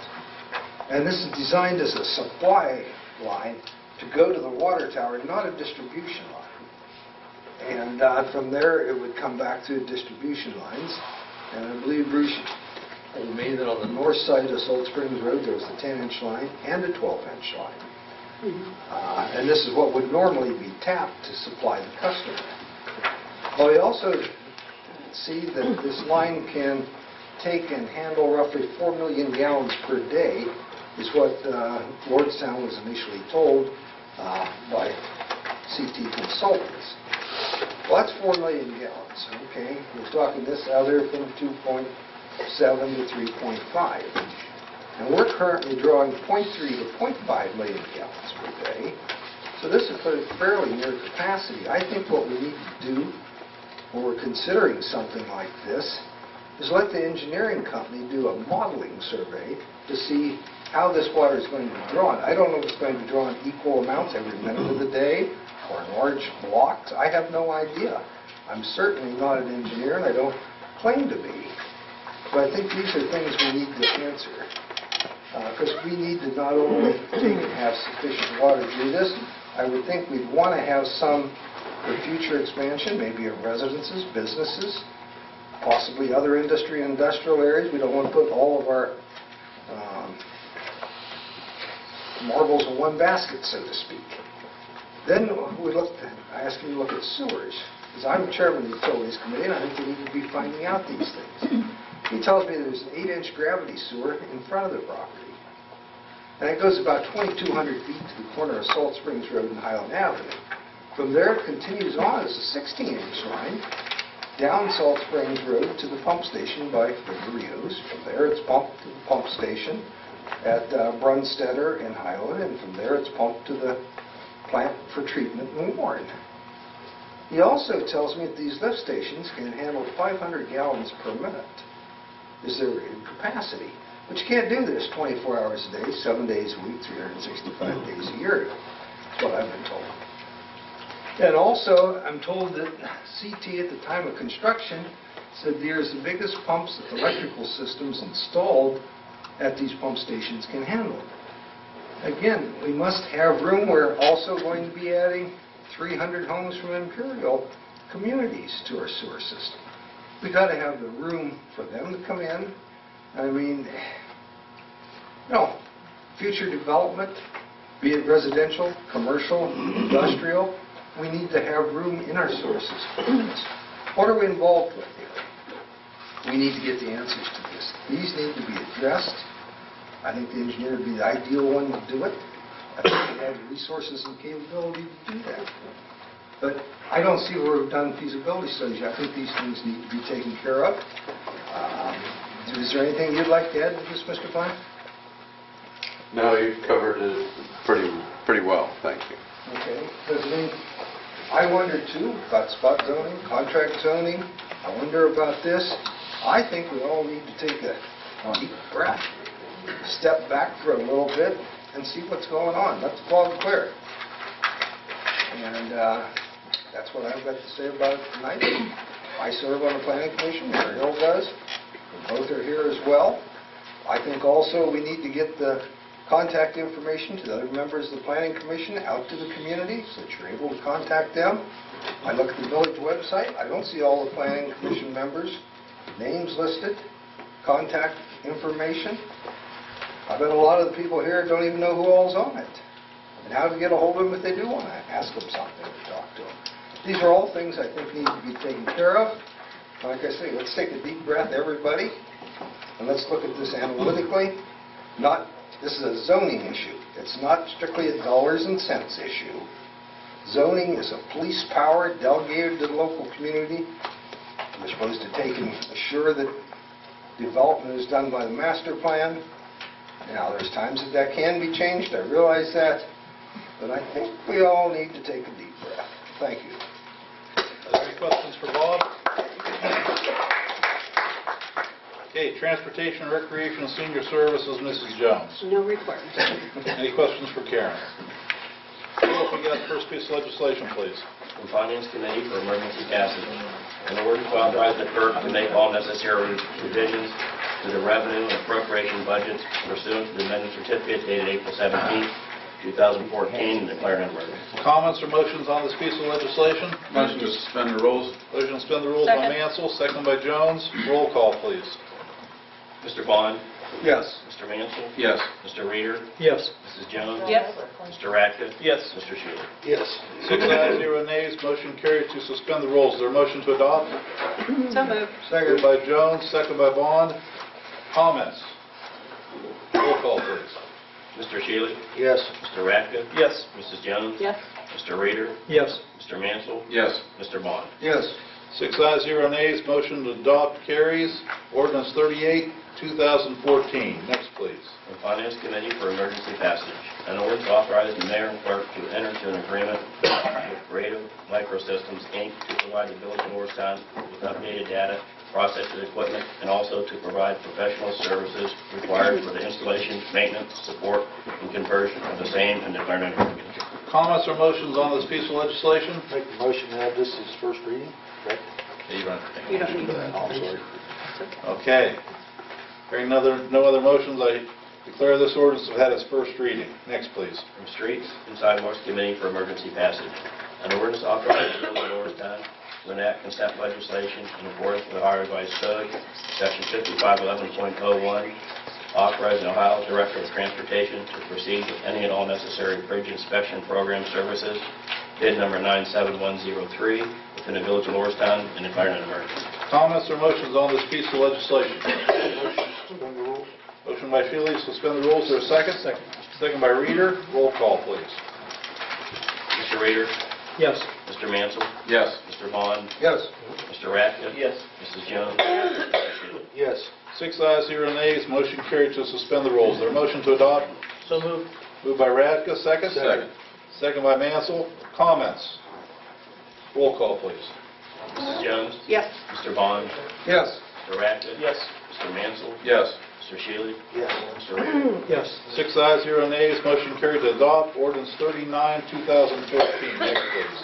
And this is designed as a supply line to go to the water tower, not a distribution line. And from there, it would come back to distribution lines. And I believe Bruce told me that on the north side of Salt Springs Road, there was a 10-inch line and a 12-inch line. And this is what would normally be tapped to supply the customer. Well, we also see that this line can take and handle roughly 4 million gallons per day, is what Lordstown was initially told by CT Consultants. Well, that's 4 million gallons, okay? We're talking this other from 2.7 to 3.5. And we're currently drawing 0.3 to 0.5 million gallons per day. So this is fairly near capacity. I think what we need to do when we're considering something like this is let the engineering company do a modeling survey to see how this water is going to be drawn. I don't know if it's going to be drawn equal amounts every minute of the day or in large blocks. I have no idea. I'm certainly not an engineer, and I don't claim to be. But I think these are things we need to answer. Because we need to not only take and have sufficient water to do this, I would think we'd want to have some for future expansion, maybe of residences, businesses, possibly other industry and industrial areas. We don't want to put all of our marbles in one basket, so to speak. Then I asked him to look at sewers, because I'm chairman of the Utilities Committee, and I think we need to be finding out these things. He tells me there's an 8-inch gravity sewer in front of the property, and it goes about 2,200 feet to the corner of Salt Springs Road and Highland Avenue. From there, it continues on as a 16-inch line down Salt Springs Road to the pump station by River Rios. From there, it's pumped to the pump station at Brunstetter and Highland, and from there, it's pumped to the plant for treatment in Warren. He also tells me that these lift stations can handle 500 gallons per minute is their rated capacity. But you can't do this 24 hours a day, 7 days a week, 365 days a year. That's what I've been told. And also, I'm told that CT at the time of construction said there's the biggest pumps that the electrical systems installed at these pump stations can handle. Again, we must have room. We're also going to be adding 300 homes from Imperial communities to our sewer system. We got to have the room for them to come in. I mean, future development, be it residential, commercial, industrial, we need to have room in our sewer system. What are we involved with here? We need to get the answers to this. These need to be addressed. I think the engineer would be the ideal one to do it. I think we have the resources and capability to do that. But I don't see where we've done feasibility studies. I think these things need to be taken care of. Is there anything you'd like to add to this, Mr. Klein? No, you've covered it pretty well. Thank you. Okay. I wonder too about spot zoning, contract zoning. I wonder about this. I think we all need to take a deep breath, step back for a little bit, and see what's going on. Let the fog clear. And that's what I've got to say about it tonight. I serve on the Planning Commission. Ariel does. We both are here as well. I think also we need to get the contact information to the other members of the Planning Commission out to the community so that you're able to contact them. I look at the village website. I don't see all the Planning Commission members' names listed, contact information. I bet a lot of the people here don't even know who all's on it and how to get a hold of them if they do want to ask them something or talk to them. These are all things I think need to be taken care of. Like I say, let's take a deep breath, everybody, and let's look at this analytically. This is a zoning issue. It's not strictly a dollars and cents issue. Zoning is a police power delegated to the local community. We're supposed to take and assure that development is done by the master plan. Now, there's times that can be changed. I realize that. But I think we all need to take a deep breath. Thank you. Are there any questions for Bob? Okay, Transportation, Recreation, and Senior Services, Mrs. Jones. No report. Any questions for Karen? If we got the first piece of legislation, please. From Finance Committee for emergency passage. An order to authorize the clerk to make all necessary revisions to the revenue and appropriation budgets pursuant to the amended certificate dated April 17, 2014, and declare an emergency. Comments or motions on this piece of legislation? Motion to suspend the rules. Motion to suspend the rules by Second. Mansell, second by Jones. Roll call, please. Mr. Bond? Yes. Mr. Mansell? Yes. Mr. Reader? Yes. Mrs. Jones? Yes. Mr. Radcliffe? Yes. Mr. Schuler? Yes. 6 ayes, 0 nays, motion carried to suspend the rules. Is there a motion to adopt? So moved. Second by Jones, second by Bond. Comments? Roll call, please. Mr. Shealy? Yes. Mr. Radcliffe? Yes. Mrs. Jones? Yes. Mr. Reader? Yes. Mr. Mansell? Yes. Mr. Bond? Yes. 6 ayes, 0 nays, motion to adopt carries. Ordinance 38, 2014. Next, please. From Finance Committee for emergency passage. An ordinance authorizing the mayor and clerk to enter into an agreement with Creative Microsystems, Inc. to provide the Village of Lordstown with updated data, processes, equipment, and also to provide professional services required for the installation, maintenance, support, and conversion of the same and declare an emergency. Comments or motions on this piece of legislation? Make the motion to have this as first reading. Correct? You don't have to You take a don't motion need for that. to. Oh, I'm sorry. It's Okay. okay. Hearing no other motions, I declare this ordinance to have had its first reading. Next, please. From Streets and Sidewalks Committee for emergency passage. An ordinance authorizing the Village of Lordstown to enact consent legislation in accordance with Ohio Revised Code, Section 5511.01, authorizing Ohio Director of Transportation to proceed with any and all necessary bridge inspection program services, bid number 97103, within the Village of Lordstown, and declaring an emergency. Comments or motions on this piece of legislation? Motion by Shealy, suspend the rules. Is there a second? Second by Reader. Roll call, please. Mr. Reader? Yes. Mr. Mansell? Yes. Mr. Vaughn? Yes. Mr. Radka? Yes. Mrs. Jones? Mr. Shealy? Yes. 6 ayes, 0 nays. Motion carried to suspend the rules. Is there a motion to adopt? So moved. Moved by Radka. Second? Second. Second by Mansell. Comments? Roll call, please. Mrs. Jones? Yes. Mr. Vaughn? Yes. Mr. Radka? Yes. Mr. Mansell? Yes. Mr. Shealy? Yes. Mr. Reader? Yes. 6 ayes, 0 nays. Motion carried to adopt ordinance 39, 2014. Next, please.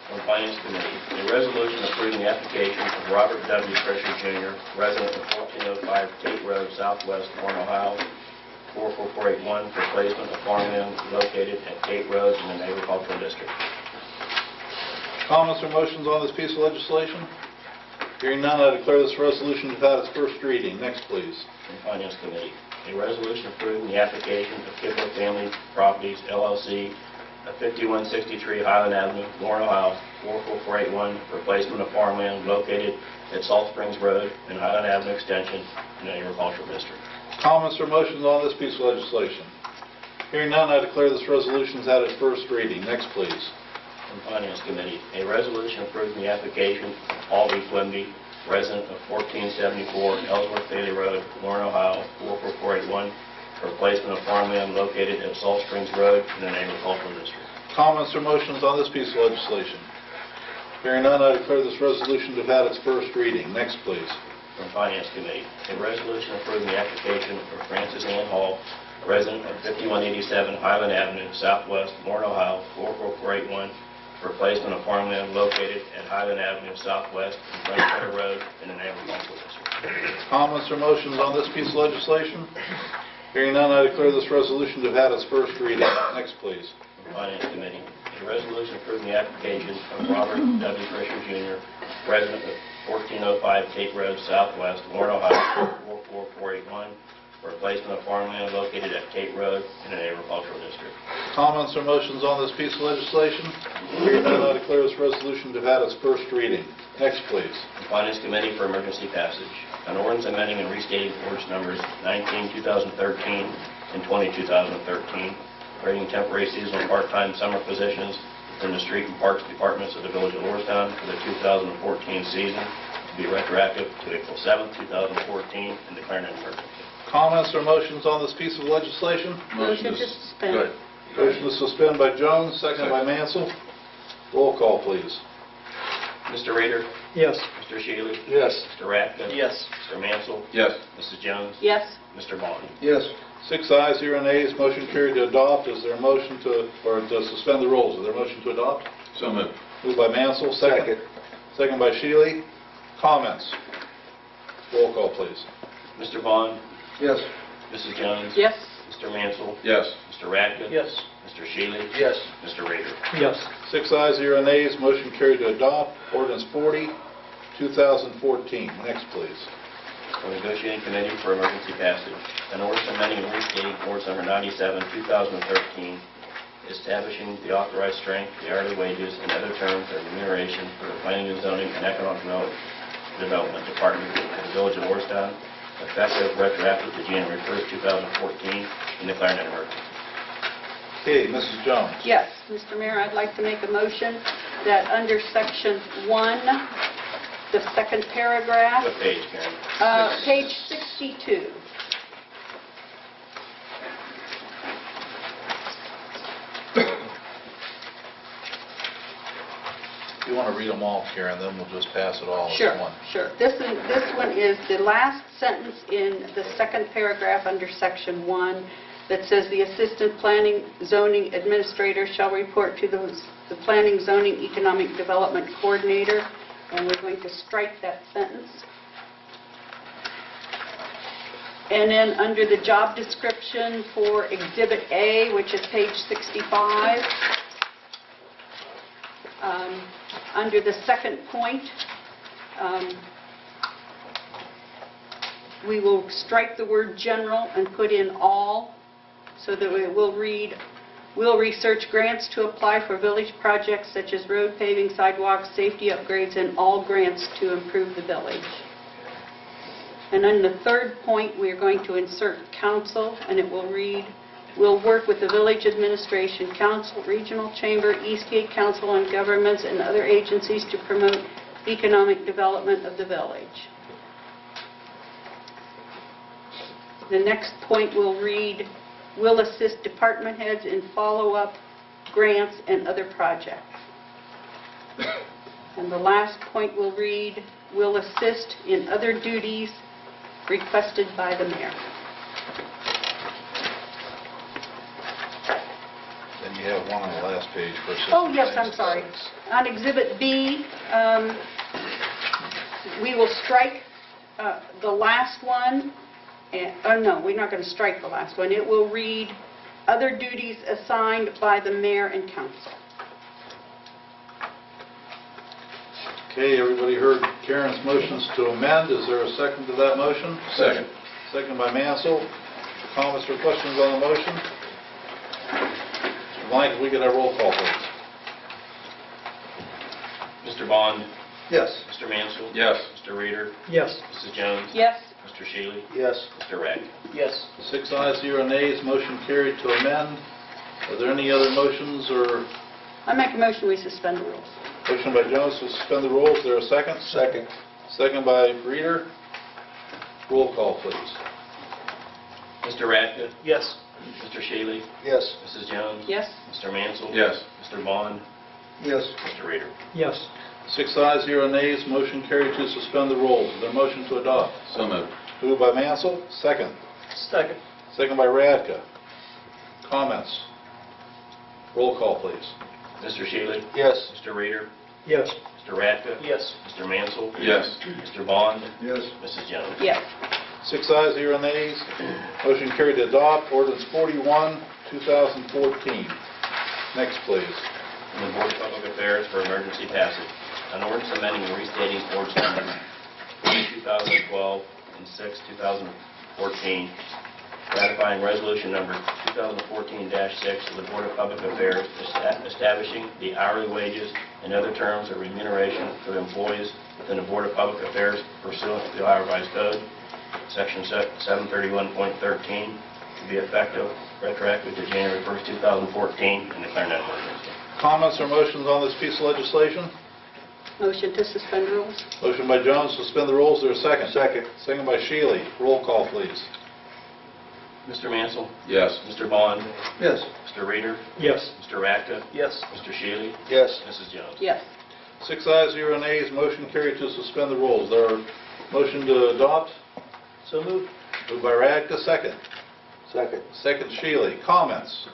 From Finance Committee, a resolution approving the application of Robert W. Fisher Jr., resident of 1405 Tate Road, Southwest, Warren, Ohio, 44481, for placement of farmland located at Tate Road in an agricultural district. Comments or motions on this piece of legislation? Hearing none, I declare this resolution to have its first reading. Next, please. From Finance Committee, a resolution approving the application of Kibble Family Properties, LLC, at 5163 Highland Avenue, Warren, Ohio, 44481, for placement of farmland located at Salt Springs Road and Highland Avenue Extension in an agricultural district. Comments or motions on this piece of legislation? Hearing none, I declare this resolution has had its first reading. Next, please. From Finance Committee, a resolution approving the application of Paul B. Quimby, resident of 1474 Ellsworth Bailey Road, Warren, Ohio, 44481, for placement of farmland located at Salt Springs Road in an agricultural district. Comments or motions on this piece of legislation? Hearing none, I declare this resolution to have had its first reading. Next, please. From Finance Committee, a resolution approving the application of Francis Ann Hall, resident of 5187 Highland Avenue, Southwest, Warren, Ohio, 44481, for placement of farmland located at Highland Avenue Southwest and Franklin Road in an agricultural district. Comments or motions on this piece of legislation? Hearing none, I declare this resolution to have had its first reading. Next, please. From Finance Committee, a resolution approving the application of Robert W. Fisher Jr., resident of 1405 Tate Road Southwest, Warren, Ohio, 44481, for placement of farmland located at Tate Road in an agricultural district. Comments or motions on this piece of legislation? Hearing none, I declare this resolution to have had its first reading. Next, please. From Finance Committee for emergency passage, an ordinance amending and restating ordinance numbers 19/2013 and 20/2013, creating temporary seasonal part-time summer positions within the street and parks departments of the Village of Lordstown for the 2014 season to be retroactive to April 7, 2014, and declaring an emergency. Comments or motions on this piece of legislation? Motion to suspend. Good. Motion to suspend by Jones, second by Mansell. Roll call, please. Mr. Reader? Yes. Mr. Shealy? Yes. Mr. Radka? Yes. Mr. Mansell? Yes. Mrs. Jones? Yes. Mr. Vaughn? Yes. 6 ayes, 0 nays. Motion carried to adopt. Is there a motion to suspend the rules? Is there a motion to adopt? So moved. Moved by Mansell, second. Second by Shealy. Comments? Roll call, please. Mr. Vaughn? Yes. Mrs. Jones? Yes. Mr. Mansell? Yes. Mr. Radka? Yes. Mr. Shealy? Yes. Mr. Reader? Yes. 6 ayes, 0 nays. Motion carried to adopt. Ordinance 40, 2014. Next, please. For Negotiating Committee for Emergency Passage, an ordinance amending and restating ordinance number 97, 2013, establishing the authorized strength, the hourly wages, and other terms of remuneration for the Planning and Zoning and Economic Development Department of the Village of Lordstown, effective retroactive to January 1st, 2014, and declaring an emergency. Okay, Mrs. Jones. Yes, Mr. Mayor, I'd like to make a motion that under Section 1, the second paragraph, What page, Karen? page 62. If you want to read them all, Karen, then we'll just pass it all Sure, as one. sure. This one is the last sentence in the second paragraph under Section 1 that says the Assistant Planning Zoning Administrator shall report to the Planning Zoning Economic Development Coordinator, and we're going to strike that sentence. And then under the job description for Exhibit A, which is page 65, under the second point, we will strike the word general and put in all, so that it will read, "Will research grants to apply for village projects such as road paving, sidewalks, safety upgrades, and all grants to improve the village." And then the third point, we are going to insert council, and it will read, "Will work with the village administration, council, regional chamber, Eastgate Council on Governments, and other agencies to promote economic development of the village." The next point will read, "Will assist department heads in follow-up grants and other projects." And the last point will read, "Will assist in other duties requested by the mayor." Then you have one on the last page for assistant. Oh, yes, I'm sorry. On Exhibit B, we will strike the last one. Oh, no, we're not going to strike the last one. It will read, "Other duties assigned by the mayor and council." Okay, everybody heard Karen's motions to amend. Is there a second to that motion? Second. Second by Mansell. Comments or questions on the motion? Mr. Blank, if we get our roll call, please. Mr. Bond? Yes. Mr. Mansell? Yes. Mr. Reader? Yes. Mrs. Jones? Yes. Mr. Shealy? Yes. Mr. Rack? Yes. 6 ayes, 0 nays, motion carried to amend. Are there any other motions or... I make a motion we suspend the rules. Motion by Jones to suspend the rules. Is there a second? Second. Second by Reader. Roll call, please. Mr. Radka? Yes. Mr. Shealy? Yes. Mrs. Jones? Yes. Mr. Mansell? Yes. Mr. Bond? Yes. Mr. Reader? Yes. 6 ayes, 0 nays, motion carried to suspend the rules. Is there a motion to adopt? So moved. Moved by Mansell. Second. Second. Second by Radka. Comments? Roll call, please. Mr. Shealy? Yes. Mr. Reader? Yes. Mr. Radka? Yes. Mr. Mansell? Yes. Mr. Bond? Yes. Mrs. Jones? Yes. 6 ayes, 0 nays, motion carried to adopt ordinance 41, 2014. Next, please. From the Board of Public Affairs for emergency passage. An ordinance amending and restating ordinance number 2012 and 6, 2014, ratifying resolution number 2014-6 of the Board of Public Affairs establishing the hourly wages and other terms of remuneration for the employees within the Board of Public Affairs pursuant to the Ohio Revised Code, Section 731.13, to be effective retroactive to January 1st, 2014, and declaring that emergency. Comments or motions on this piece of legislation? Motion to suspend rules. Motion by Jones to suspend the rules. Is there a second? Second. Second by Shealy. Roll call, please. Mr. Mansell? Yes. Mr. Bond? Yes. Mr. Reader? Yes. Mr. Radka? Yes. Mr. Shealy? Yes. Mrs. Jones? Yes. 6 ayes, 0 nays, motion carried to suspend the rules. There are motion to adopt? So moved. Moved by Radka. Second. Second. Second, Shealy. Comments?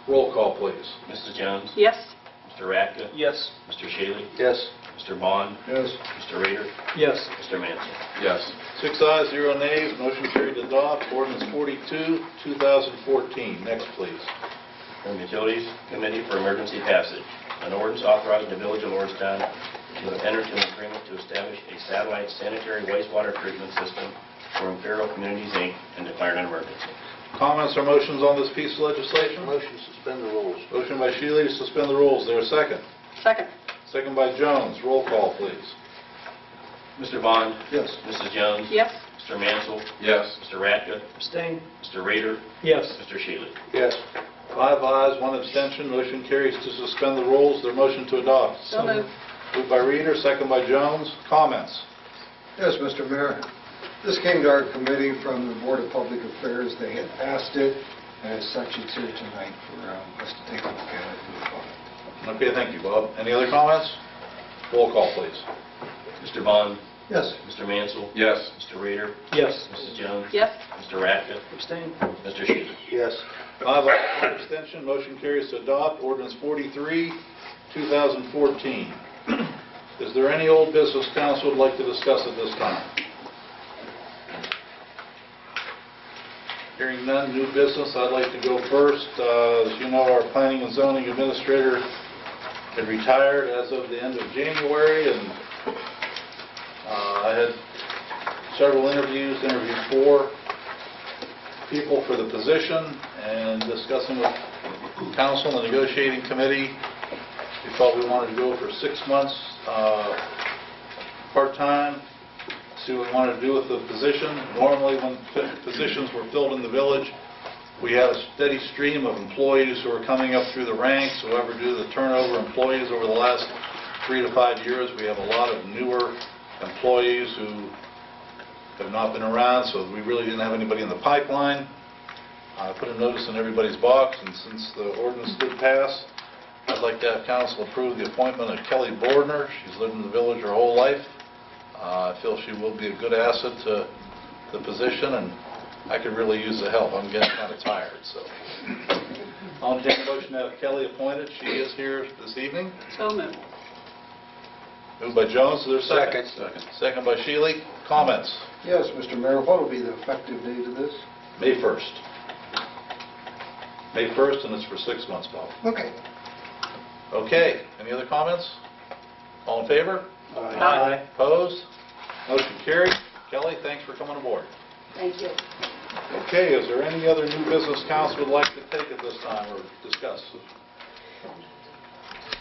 Roll call, please. Mrs. Jones? Yes. Mr. Radka? Yes. Mr. Shealy? Yes. Mr. Bond? Yes. Mr. Reader? Yes. Mr. Mansell? Yes. 6 ayes, 0 nays, motion carried to adopt ordinance 42, 2014. Next, please. From the Utilities Committee for emergency passage. An ordinance authorizing the Village of Lordstown to enter into an agreement to establish a satellite sanitary wastewater treatment system for Imperial Communities, Inc., and declaring an emergency. Comments or motions on this piece of legislation? Motion to suspend the rules. Motion by Shealy to suspend the rules. Is there a second? Second. Second by Jones. Roll call, please. Mr. Bond? Yes. Mrs. Jones? Yes. Mr. Mansell? Yes. Mr. Radka? Abstain. Mr. Reader? Yes. Mr. Shealy? Yes. 5 ayes, 1 abstention. Motion carries to suspend the rules. Is there a motion to adopt? So moved. Moved by Reader, second by Jones. Comments? Yes, Mr. Mayor. This came to our committee from the Board of Public Affairs. They had passed it, and as such, it's here tonight for us to take a look at it and move on. Okay, thank you, Bob. Any other comments? Roll call, please. Mr. Bond? Yes. Mr. Mansell? Yes. Mr. Reader? Yes. Mrs. Jones? Yes. Mr. Radka? Abstain. Mr. Shealy? Yes. 5 ayes, 1 abstention. Motion carries to adopt ordinance 43, 2014. Is there any old business council would like to discuss at this time? Hearing none, new business, I'd like to go first. As you know, our planning and zoning administrator had retired as of the end of January, and I had several interviews, interviewed 4 people for the position, and discussing with council and the negotiating committee, we felt we wanted to go for 6 months part-time, see what we wanted to do with the position. Normally, when positions were filled in the village, we had a steady stream of employees who are coming up through the ranks. However, due to the turnover of employees over the last 3 to 5 years, we have a lot of newer employees who have not been around, so we really didn't have anybody in the pipeline. I put a notice in everybody's box, and since the ordinance did pass, I'd like to have council approve the appointment of Kelly Bordner. She's lived in the village her whole life. I feel she will be a good asset to the position, and I could really use the help. I'm getting kind of tired, so. I'll take a motion to have Kelly appointed. She is here this evening. So moved. Moved by Jones, is there a second? Second by Shealy. Comments? Yes, Mr. Mayor, what will be the effective date of this? May 1st. May 1st, and it's for 6 months, Bob. Okay. Okay, any other comments? All in favor? Aye. Opposed? Motion carried. Kelly, thanks for coming aboard. Thank you. Okay, is there any other new business council would like to take at this time or discuss?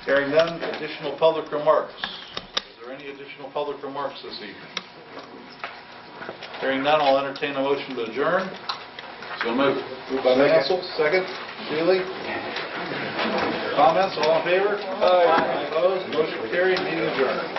Hearing none, additional public remarks. Is there any additional public remarks this evening? Hearing none, I'll entertain a motion to adjourn. So moved. Moved by Mansell, second. Shealy. Comments, all in favor? Aye. Opposed? Motion carried, meeting adjourned.